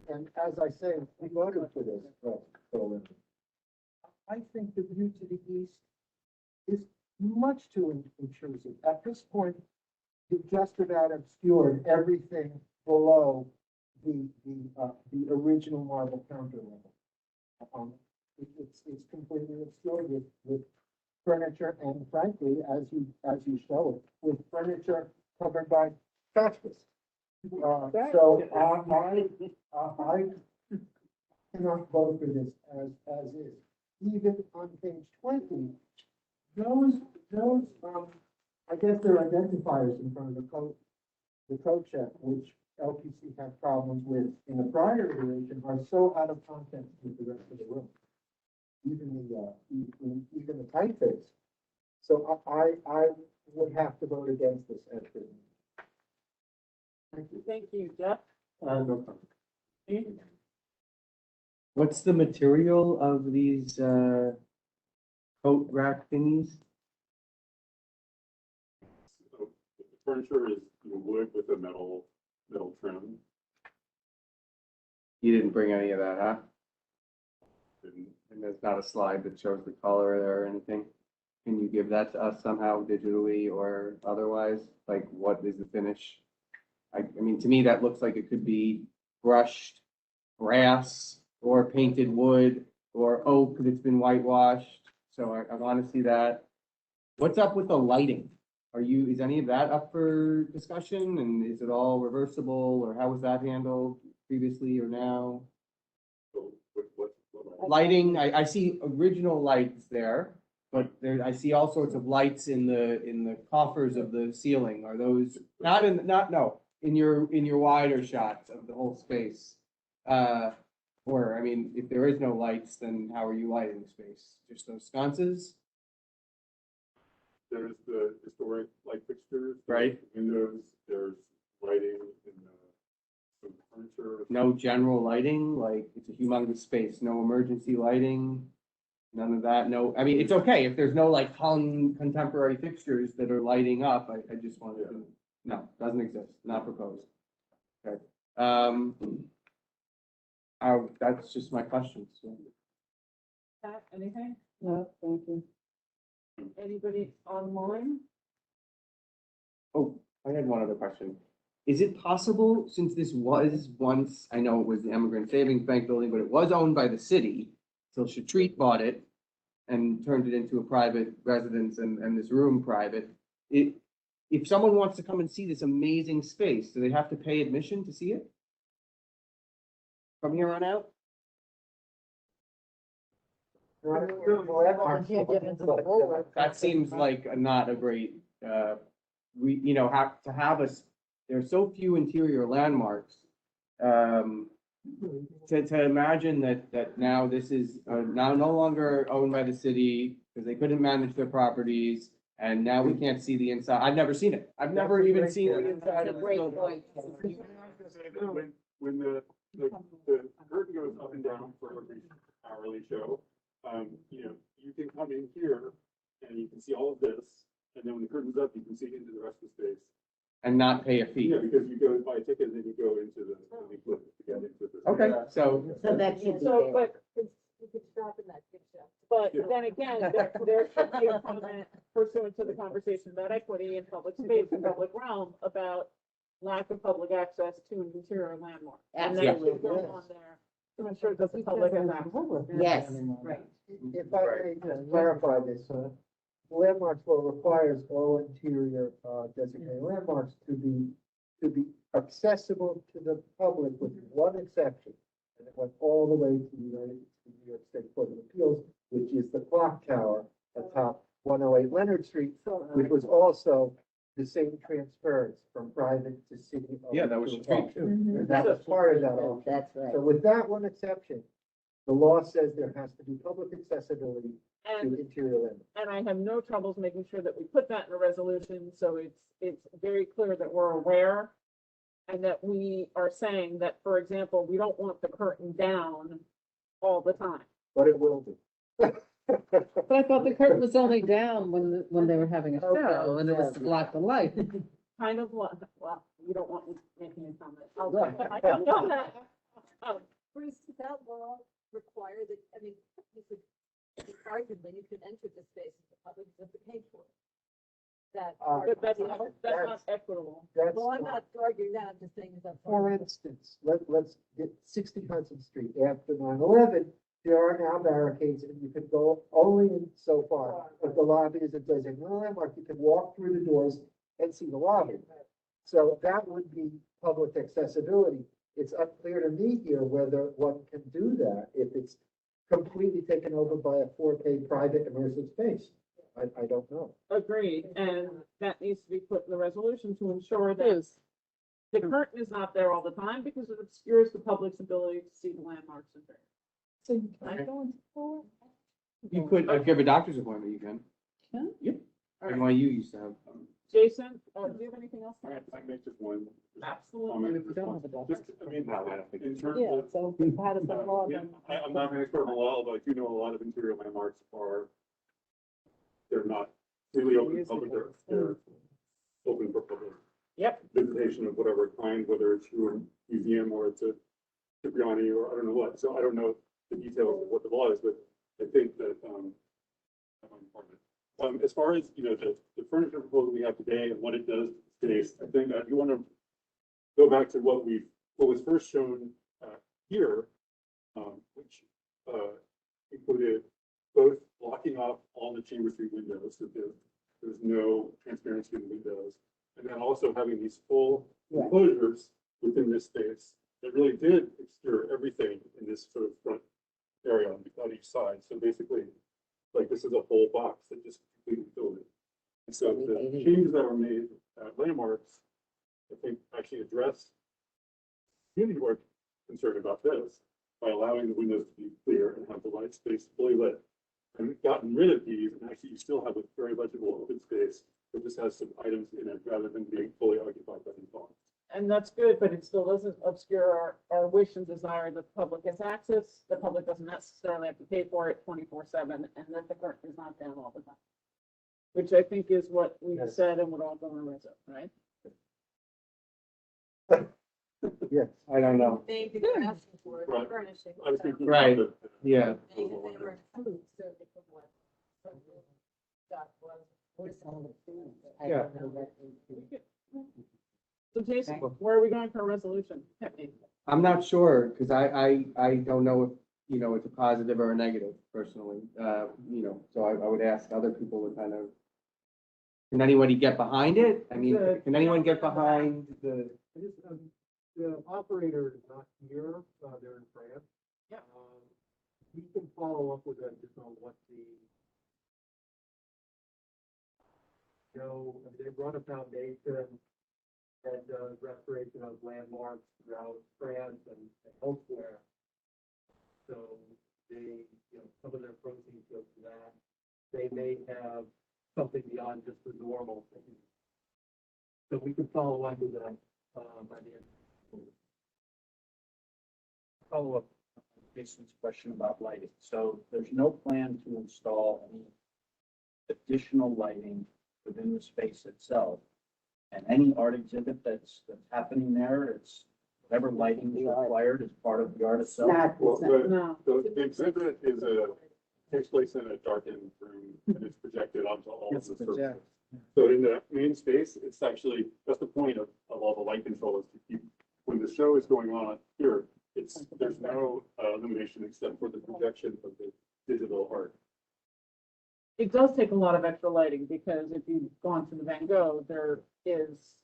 and as I say, we voted for this, I think the view to the east is much too intrusive. At this point, you've just about obscured everything below the original marble counter level. It's completely obscured with furniture, and frankly, as you show it, with furniture covered by tchotchkes. So I cannot vote for this as is. Even on page 20, those I guess they're identifiers in front of the code check, which LPC had problems with in the prior iteration, are so out of context with the rest of the room. Even the typeface. So I would have to vote against this as written. Thank you. Thank you, Jeff. No comment. What's the material of these coat rack thingies? So the furniture is wood with a metal trim. You didn't bring any of that, huh? And there's not a slide that shows the color there or anything. Can you give that to us somehow digitally or otherwise? Like, what is the finish? I mean, to me, that looks like it could be brushed brass or painted wood or oak that's been whitewashed. So I want to see that. What's up with the lighting? Is any of that up for discussion, and is it all reversible, or how was that handled previously or now? So what- Lighting, I see original lights there, but there, I see all sorts of lights in the coffers of the ceiling. Are those, in your wider shots of the whole space? Or, I mean, if there is no lights, then how are you lighting the space? Just those sconces? There's the historic light fixtures. Right. Windows, there's lighting in some furniture. No general lighting, like it's a humongous space, no emergency lighting, none of that, no, I mean, it's okay if there's no like hung contemporary fixtures that are lighting up, I just wanted to, no, doesn't exist, not proposed. Okay, that's just my questions. Pat, anything? No, thank you. Anybody online? Oh, I had one other question. Is it possible, since this was once, I know it was the Emigrant Savings Bank building, but it was owned by the city, till Shatreat bought it and turned it into a private residence and this room private. If someone wants to come and see this amazing space, do they have to pay admission to see it? From here on out? That seems like not a great, there's so few interior landmarks. To imagine that now this is now no longer owned by the city because they couldn't manage their properties, and now we can't see the inside. I've never seen it. I've never even seen the inside of the building. When the curtain goes up and down for every hourly show, you can come in here and you can see all of this, and then when the curtain's up, you can see into the rest of the space. And not pay a fee. Yeah, because you go buy a ticket and then you go into the, to get into the. Okay, so. So that should be So, there. but, You could stop in that picture. but Yeah. then again, there should be a comment pursuant to the conversation about equity in public space and public realm about lack of public access to an interior landmark. And that should go on there to ensure that the public has access. Yes, right. If I may just clarify this, landmarks law requires all interior designated landmarks to be accessible to the public with one exception. And it went all the way to the New York State Court of Appeals, which is the clock tower atop 108 Leonard Street, which was also the same transference from private to city. Yeah, that was to Shatreat too. And that was part of that option. That's right. So with that one exception, the law says there has to be public accessibility to And, interior landmarks. and I have no troubles making sure that we put that in a resolution, so it's very clear that we're aware. And that we are saying that, for example, we don't want the curtain down all the time. But it will be. But I thought the curtain was only down when they were having a Okay, show, and it was to block the light. Kind of, well, you don't want me making a comment. I don't know that. Bruce, does that law require that, I mean, you could, arguably, you could enter the space if the public doesn't pay for it. That. But that's not equitable. That's, Well, I'm not arguing that, I'm just saying is that. for instance, let's get 60 Hudson Street after 9/11. There are now barricades and you can go only in so far, but the lobby is a designated landmark. You can walk through the doors and see the lobby. So that would be public accessibility. It's unclear to me here whether one can do that if it's completely taken over by a 4K private immersive space. I don't know. Agreed, and that needs to be put in the resolution to ensure that the curtain is not there all the time because it obscures the public's ability to see the landmarks in there. So you can go into four? You could, if you have a doctor's appointment, you can. Can? Yep. All right. NYU used to have. Jason, do you have anything else? I make just one Absolutely. comment. If you don't have a doctor. Just, I mean, No, I don't think in terms Yeah, of. so how does that law Yeah, then? I'm not an expert in the law, but I do know a lot of interior landmarks they're not really open to public, they're open for public Yep, visitation of whatever kind, whether it's through a museum or it's a Cipriani or I don't know what. So I don't know the details of what the law is, but I think that, as far as, the furniture proposal we have today and what it does to the space, I think that you want to go back to what was first shown, here, which, included both blocking off all the chamber suite windows, so there's no transparency in the windows, and then also having these full enclosures within this space that really did obscure everything in this sort of front area on each side. So basically, like, this is a whole box that just completely filled it. And so the changes that were made at Landmarks, I think, actually address community board concern about this by allowing the windows to be clear and have the light space fully lit. And gotten rid of these, and actually you still have a very legible open space that just has some items in it rather than being fully occupied by the phone. And that's good, but it still doesn't obscure our wish and desire that the public has access. The public doesn't necessarily have to pay for it 24/7, and that the curtain is not down all the time. Which I think is what we said and would all go on with it, right? Yes. I don't know. Maybe they're asking for it, Right. furnishing. I was thinking. Right. that- Yeah. Maybe they were approved, so they could want. That was. Yeah. So Jason, where are we going for a resolution? Hit me. I'm not sure, because I don't know if, it's a positive or a negative personally. So I would ask other people to kind of, can anybody get behind it? I mean, can anyone get behind the? The operator is not here, they're in France. Yeah. We can follow up with them just on what they run a foundation that does restoration of landmarks throughout France and elsewhere. So they, some of their proceeds go to that. They may have something beyond just the normal thing. So we can follow up with them, by the end. Follow up on Jason's question about lighting. So there's no plan to install any additional lighting within the space itself. And any art exhibit that's happening there, it's whatever lighting is required as part of the art itself. Well, No. the exhibit takes place in a darkened room and it's projected onto all of the surfaces. So in the main space, it's actually, that's the point of all the light control is to keep, when the show is going on here, there's no illumination except for the projection of the digital art. It does take a lot of extra lighting because if you've gone to the Van Gogh, there is.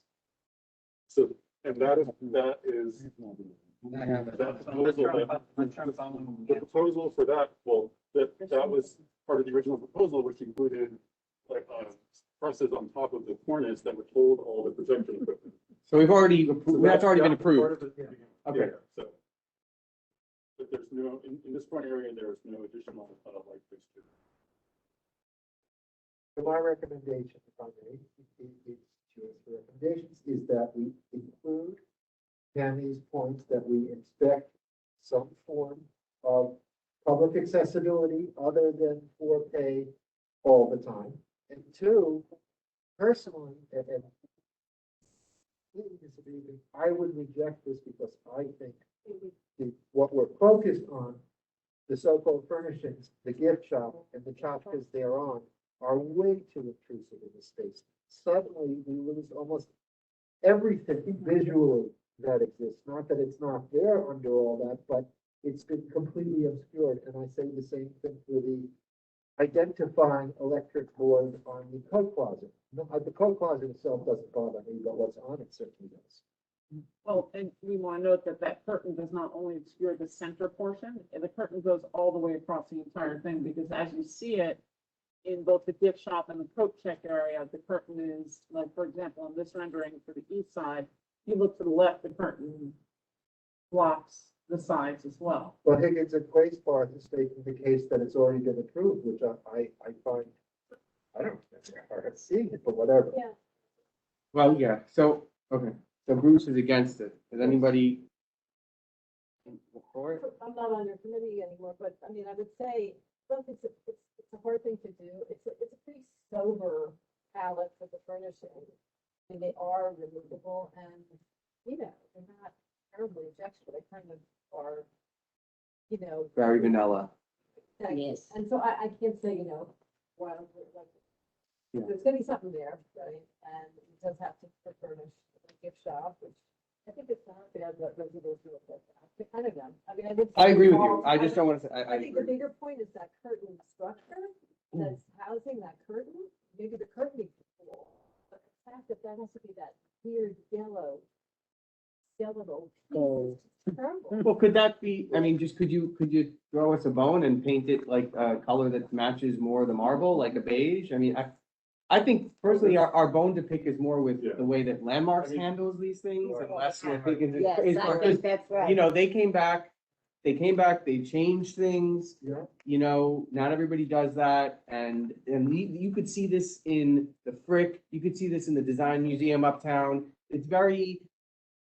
So, and that is that proposal, the proposal for that, well, that was part of the original proposal, which included like presses on top of the cornice that would hold all the projection equipment. So we've already, that's already been approved. Part of it, yeah. Okay. Yeah, so. But there's no, in this front area, there is no additional light fixture. So my recommendation, if I may, recommendations is that we include Tammy's points that we expect some form of public accessibility other than for pay all the time. And two, personally, and I would reject this because I think what we're focused on, the so-called furnishings, the gift shop and the tchotchkes thereon are way too intrusive in the space. Suddenly, we lose almost everything visually that exists. Not that it's not there under all that, but it's been completely obscured. And I say the same thing for the identifying electric board on the coat closet. The coat closet itself doesn't bother me, but what's on it certainly does. Well, and we want to note that that curtain does not only obscure the center portion, the curtain goes all the way across the entire thing, because as you see it in both the gift shop and the coat check area, the curtain is, like, for example, on this rendering for the east side, you look to the left, the curtain blocks the sides as well. But Higgins and Quay's part is making the case that it's already been approved, which I find, I don't know, seeing it, but whatever. Yeah. Well, yeah, so, okay, so Bruce is against it. Is anybody for it? I'm not on your committee anymore, but I mean, I would say, look, it's a hard thing to do. It's a pretty sober palette for the furnishing. I mean, they are removable and, they're not terribly objectionable. They kind of are, Very vanilla. Okay. Yes. And so I can't say, well, like, Yeah. there's gonna be something there, right? And it does have to furnish a gift shop, which I think it's not bad, but residential, I kind of done. I mean, I would. I agree with all- you. I just don't want to say, I think the agree. bigger point is that curtain structure that's housing that curtain, maybe the curtain needs to fall. But the fact that that has to be that weird yellow skeletal piece is terrible. Well, could that be, I mean, just could you throw us a bone and paint it like a color that matches more the marble, like a beige? I mean, I think personally, our bone to pick is more with Yeah. the way that Landmarks I mean- handles these things and less with. Yes, I think that's right. You know, they came back, they changed things. Yeah. You know, not everybody does that, and you could see this in the Frick, you could see this in the Design Museum Uptown. It's very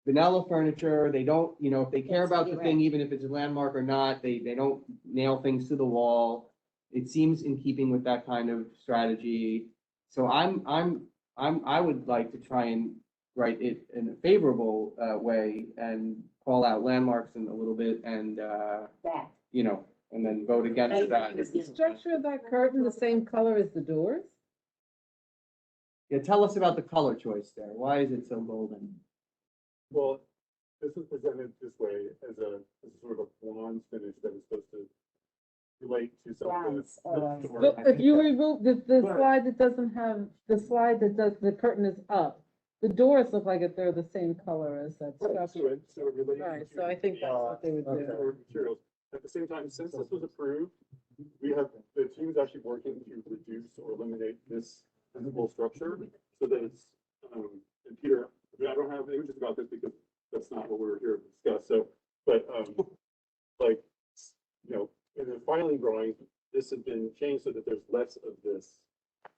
vanilla furniture, they don't, you know, if they care Yes, about the you're thing, right. even if it's a landmark or not, they don't nail things to the wall. It seems in keeping with that kind of strategy. So I would like to try and write it in a favorable way and call out landmarks in a little bit and That. you know, and then vote against that. Is the structure of that curtain the same color as the doors? Yeah, tell us about the color choice there. Why is it so golden? Well, this was presented this way as a sort of a bronze finish that is supposed to relate to some of Bronze, the. But if you remove the Right. slide that doesn't have, the slide that does, the curtain is up, the doors look like if they're the same color as that Right, structure. so it relates Right, to so I think that's what they would do. outdoor materials. At the same time, since this was approved, we have, the team's actually working to reduce or eliminate this visible structure so that it's, and Peter, I mean, I don't have images about this because that's not what we're here to discuss, so, but, like, you know, in the filing drawings, this has been changed so that there's less of this.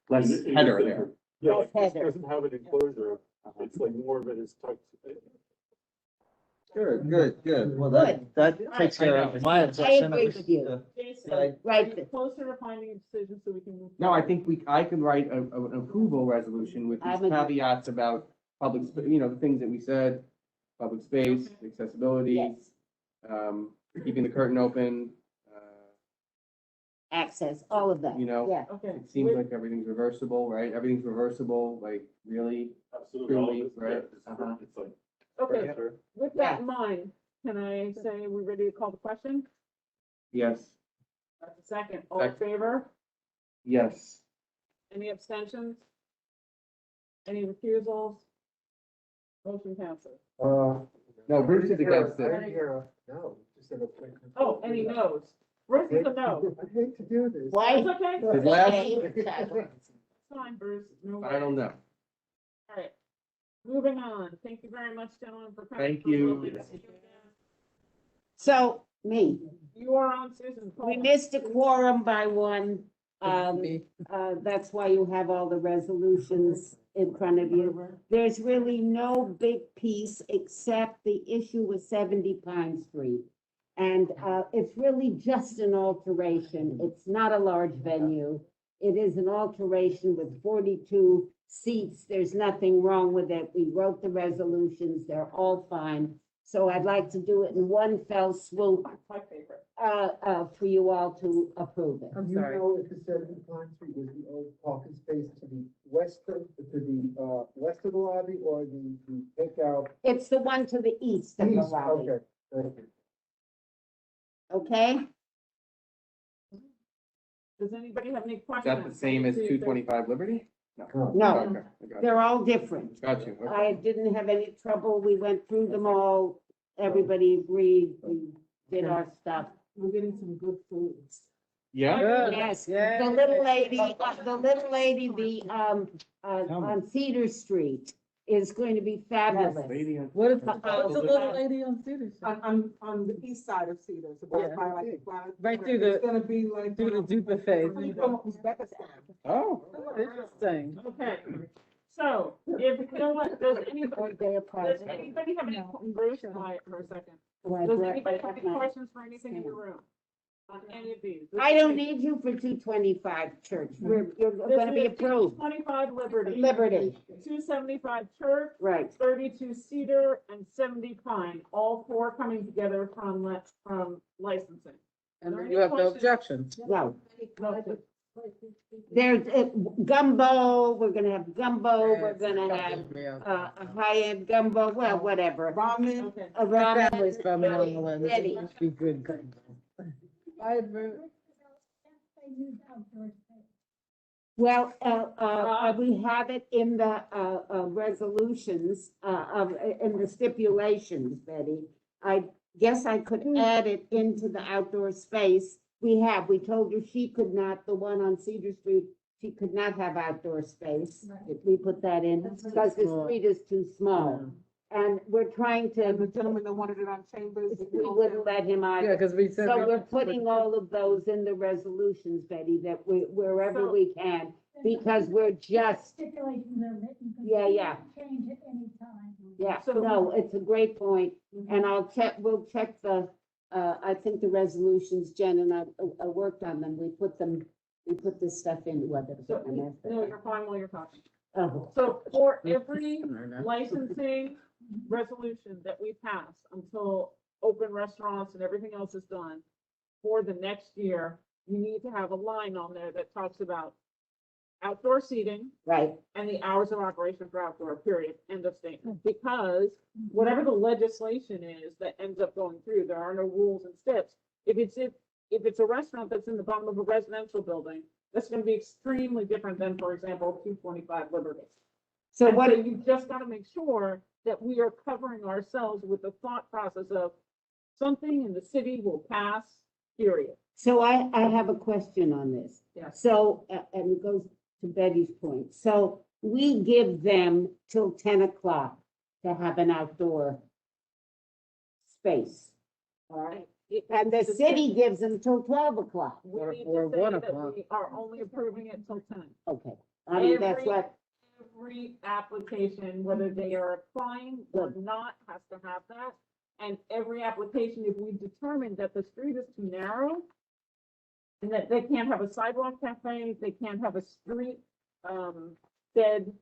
Less in header the there. center. Yeah, like, Less this header. doesn't have an enclosure, it's like more of it is tucked. Good. Well, that takes care of my I agree with you. Jason, Right. are you closer to finding a decision so we can move? No, I forward? think I can write an approval resolution with I these would- caveats about public, you know, the things that we said, public space, accessibility, Yes, keeping the curtain open, access, all of that. you know. Yeah. Okay. It seems like everything's reversible, right? Everything's reversible, like, really? Absolutely, all of Truly, this, right? yeah, it's like. Okay, Sure. with that in mind, can I say we're ready to call the question? Yes, That's a second. All in favor? yes. Any abstentions? Any recusals? Motion passes. No, Bruce is against I it. didn't hear a no. Just said a- Oh, any no's? Bruce is a no. I hate to do this. Why? It's okay. His last It's fine, Bruce. No I don't worries. know. All right. Moving on. Thank you very much, gentlemen, for coming. Thank you. Lovely to see you again. So, me, You are on Susan. we missed a quorum by one. That's why you have all the resolutions in front of you. There's really no big piece except the issue with 70 Pine Street. And it's really just an alteration. It's not a large venue. It is an alteration with 42 seats. There's nothing wrong with it. We wrote the resolutions. They're all fine. So I'd like to do it in one fell swoop, My favorite. for you all to approve it. I'm You sorry. know if the 70 Pine Street was the old parking space to the west of the lobby or the takeout? It's the one to the east of the East, lobby, okay, thank you. okay? Does anybody have any Is questions? that the same as 225 Liberty? No, Okay, I got you. they're all different. Got you. Okay. I didn't have any trouble. We went through them all. Everybody agreed. We did our stuff. We're getting some good foods. Yeah? Yes, Yeah. the little lady, on Cedar Street is going to be fabulous. Lady on- What's the Uh, little lady on Cedar Street? On the east side of Cedar, it's Yeah. about by like the planet. Right through the- It's gonna be like. Through the Dupa phase. When you come up Uzbekistan. Oh. Interesting. Okay, so if, you know what, does anybody, Or day apart. does anybody have any, Bruce, quiet for a second. Right, Does right, anybody have right, any right. questions for anything in the room? On any of these? I don't need you for 225 Church. You're gonna be approved. 25 Liberty. Liberty, 275 Church, right. 32 Cedar, and 70 Pine, all four coming together from licensing. And Are there then any You have no objections. No. There's gumbo, we're gonna have gumbo, we're gonna have, a high-end gumbo, well, whatever. Ramen. A My ramen. family's from New Orleans. Ready. It must be good. I agree. They use outdoor space. Well, we have it in the, resolutions, in the stipulations, Betty. I guess I could add it into the outdoor space. We told her she could not, the one on Cedar Street, she could not have outdoor space. If we put that in, because the street is too small. And we're trying And the to, gentleman that wanted it on Chambers. we wouldn't let him Yeah, either. because we said. So we- we're putting all of those in the resolutions, Betty, that wherever So- we can, because we're just, Stipulations are written. because Yeah, you yeah. can Change it anytime. yeah, So- no, it's a great point. And we'll check the, I think the resolutions, Jen and I worked on them. We put this stuff in, whether. So, no, you're fine while you're talking. Oh, So for every licensing resolution that we pass until open restaurants and everything else is done, for the next year, you need to have a line on there that talks about outdoor seating right, and the hours of operation for outdoor, period, end of statement. Because whatever the legislation is that ends up going through, there are no rules and steps. If it's a restaurant that's in the bottom of a residential building, that's gonna be extremely different than, for example, 225 Liberty. so And what, so you just gotta make sure that we are covering ourselves with the thought process of something in the city will pass, period. so I have a question on this. Yes. So, and it goes to Betty's point. So we give them till 10 o'clock to have an outdoor space. All right. And the city gives them till 12 o'clock. We need or to say 1 that o'clock. we are only approving it till 10. Okay, I mean, that's what, Every application, whether they are applying or not, has to have that. And every application, if we determine that the street is too narrow, and that they can't have a sidewalk cafe, they can't have a street, shed,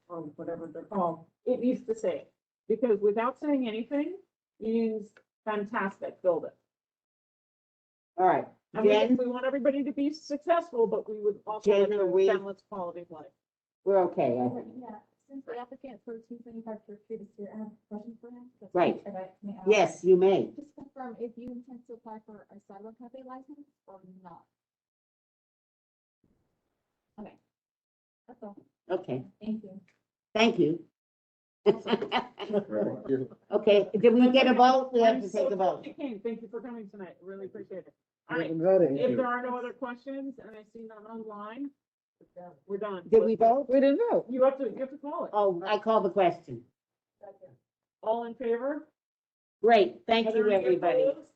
or whatever they're called, it needs to say it. Because without saying anything, means fantastic, build it. all right. And Jen, we want everybody to be successful, but we would also Jen, like are to we- balance quality of life. we're okay. Yeah, since the applicant for 225 Church Street is here, I have a question for him. That's Right. if I may ask. Yes, you may. Just confirm if you intend to apply for a sidewalk cafe license or not. Okay. That's all. Okay, Thank you. thank you. Okay, did we get a vote? We have I'm to so take a glad vote. you came. Thank you for coming tonight. Really appreciate it. All right. Voting. If there are no other questions, and I see none online, we're done. Did we vote? We didn't vote. You have to call it. Oh, I call the question. All in favor? Great, thank you, Any everybody. opposed?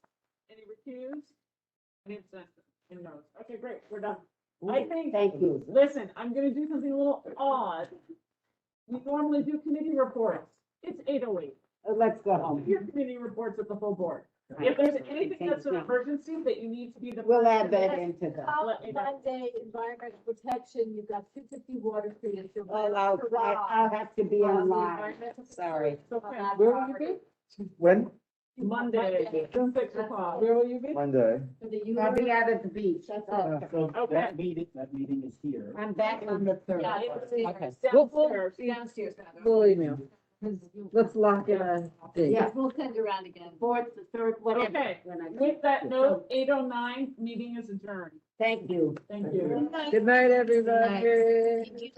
Any recused? Any abstentions? Any no's? Okay, great, we're done. I think, Thank you. listen, I'm gonna do something a little odd. We normally do committee reports. It's 8:08. Let's go home. Your committee reports at the full board. If there's anything that's an Thank you. emergency that you need to be the. We'll add first to that do, into the, let me know. Monday, environmental protection, you've got 250 Water Street. It's your oh, I'll have to be online. Sorry. It's okay. Where will you be? When? Monday, 6 o'clock. Where will you be? Monday. I'll be out at the beach. So Okay. that meeting is here. I'm back on the third. Yeah, it's Okay. Downstairs. downstairs. We'll email. Let's lock in a date. Yeah. We'll send you around again. Fourth, the third, whatever. Okay. when I- With that note, 8:09, meeting is adjourned. Thank you. Thank you. Good night, everybody.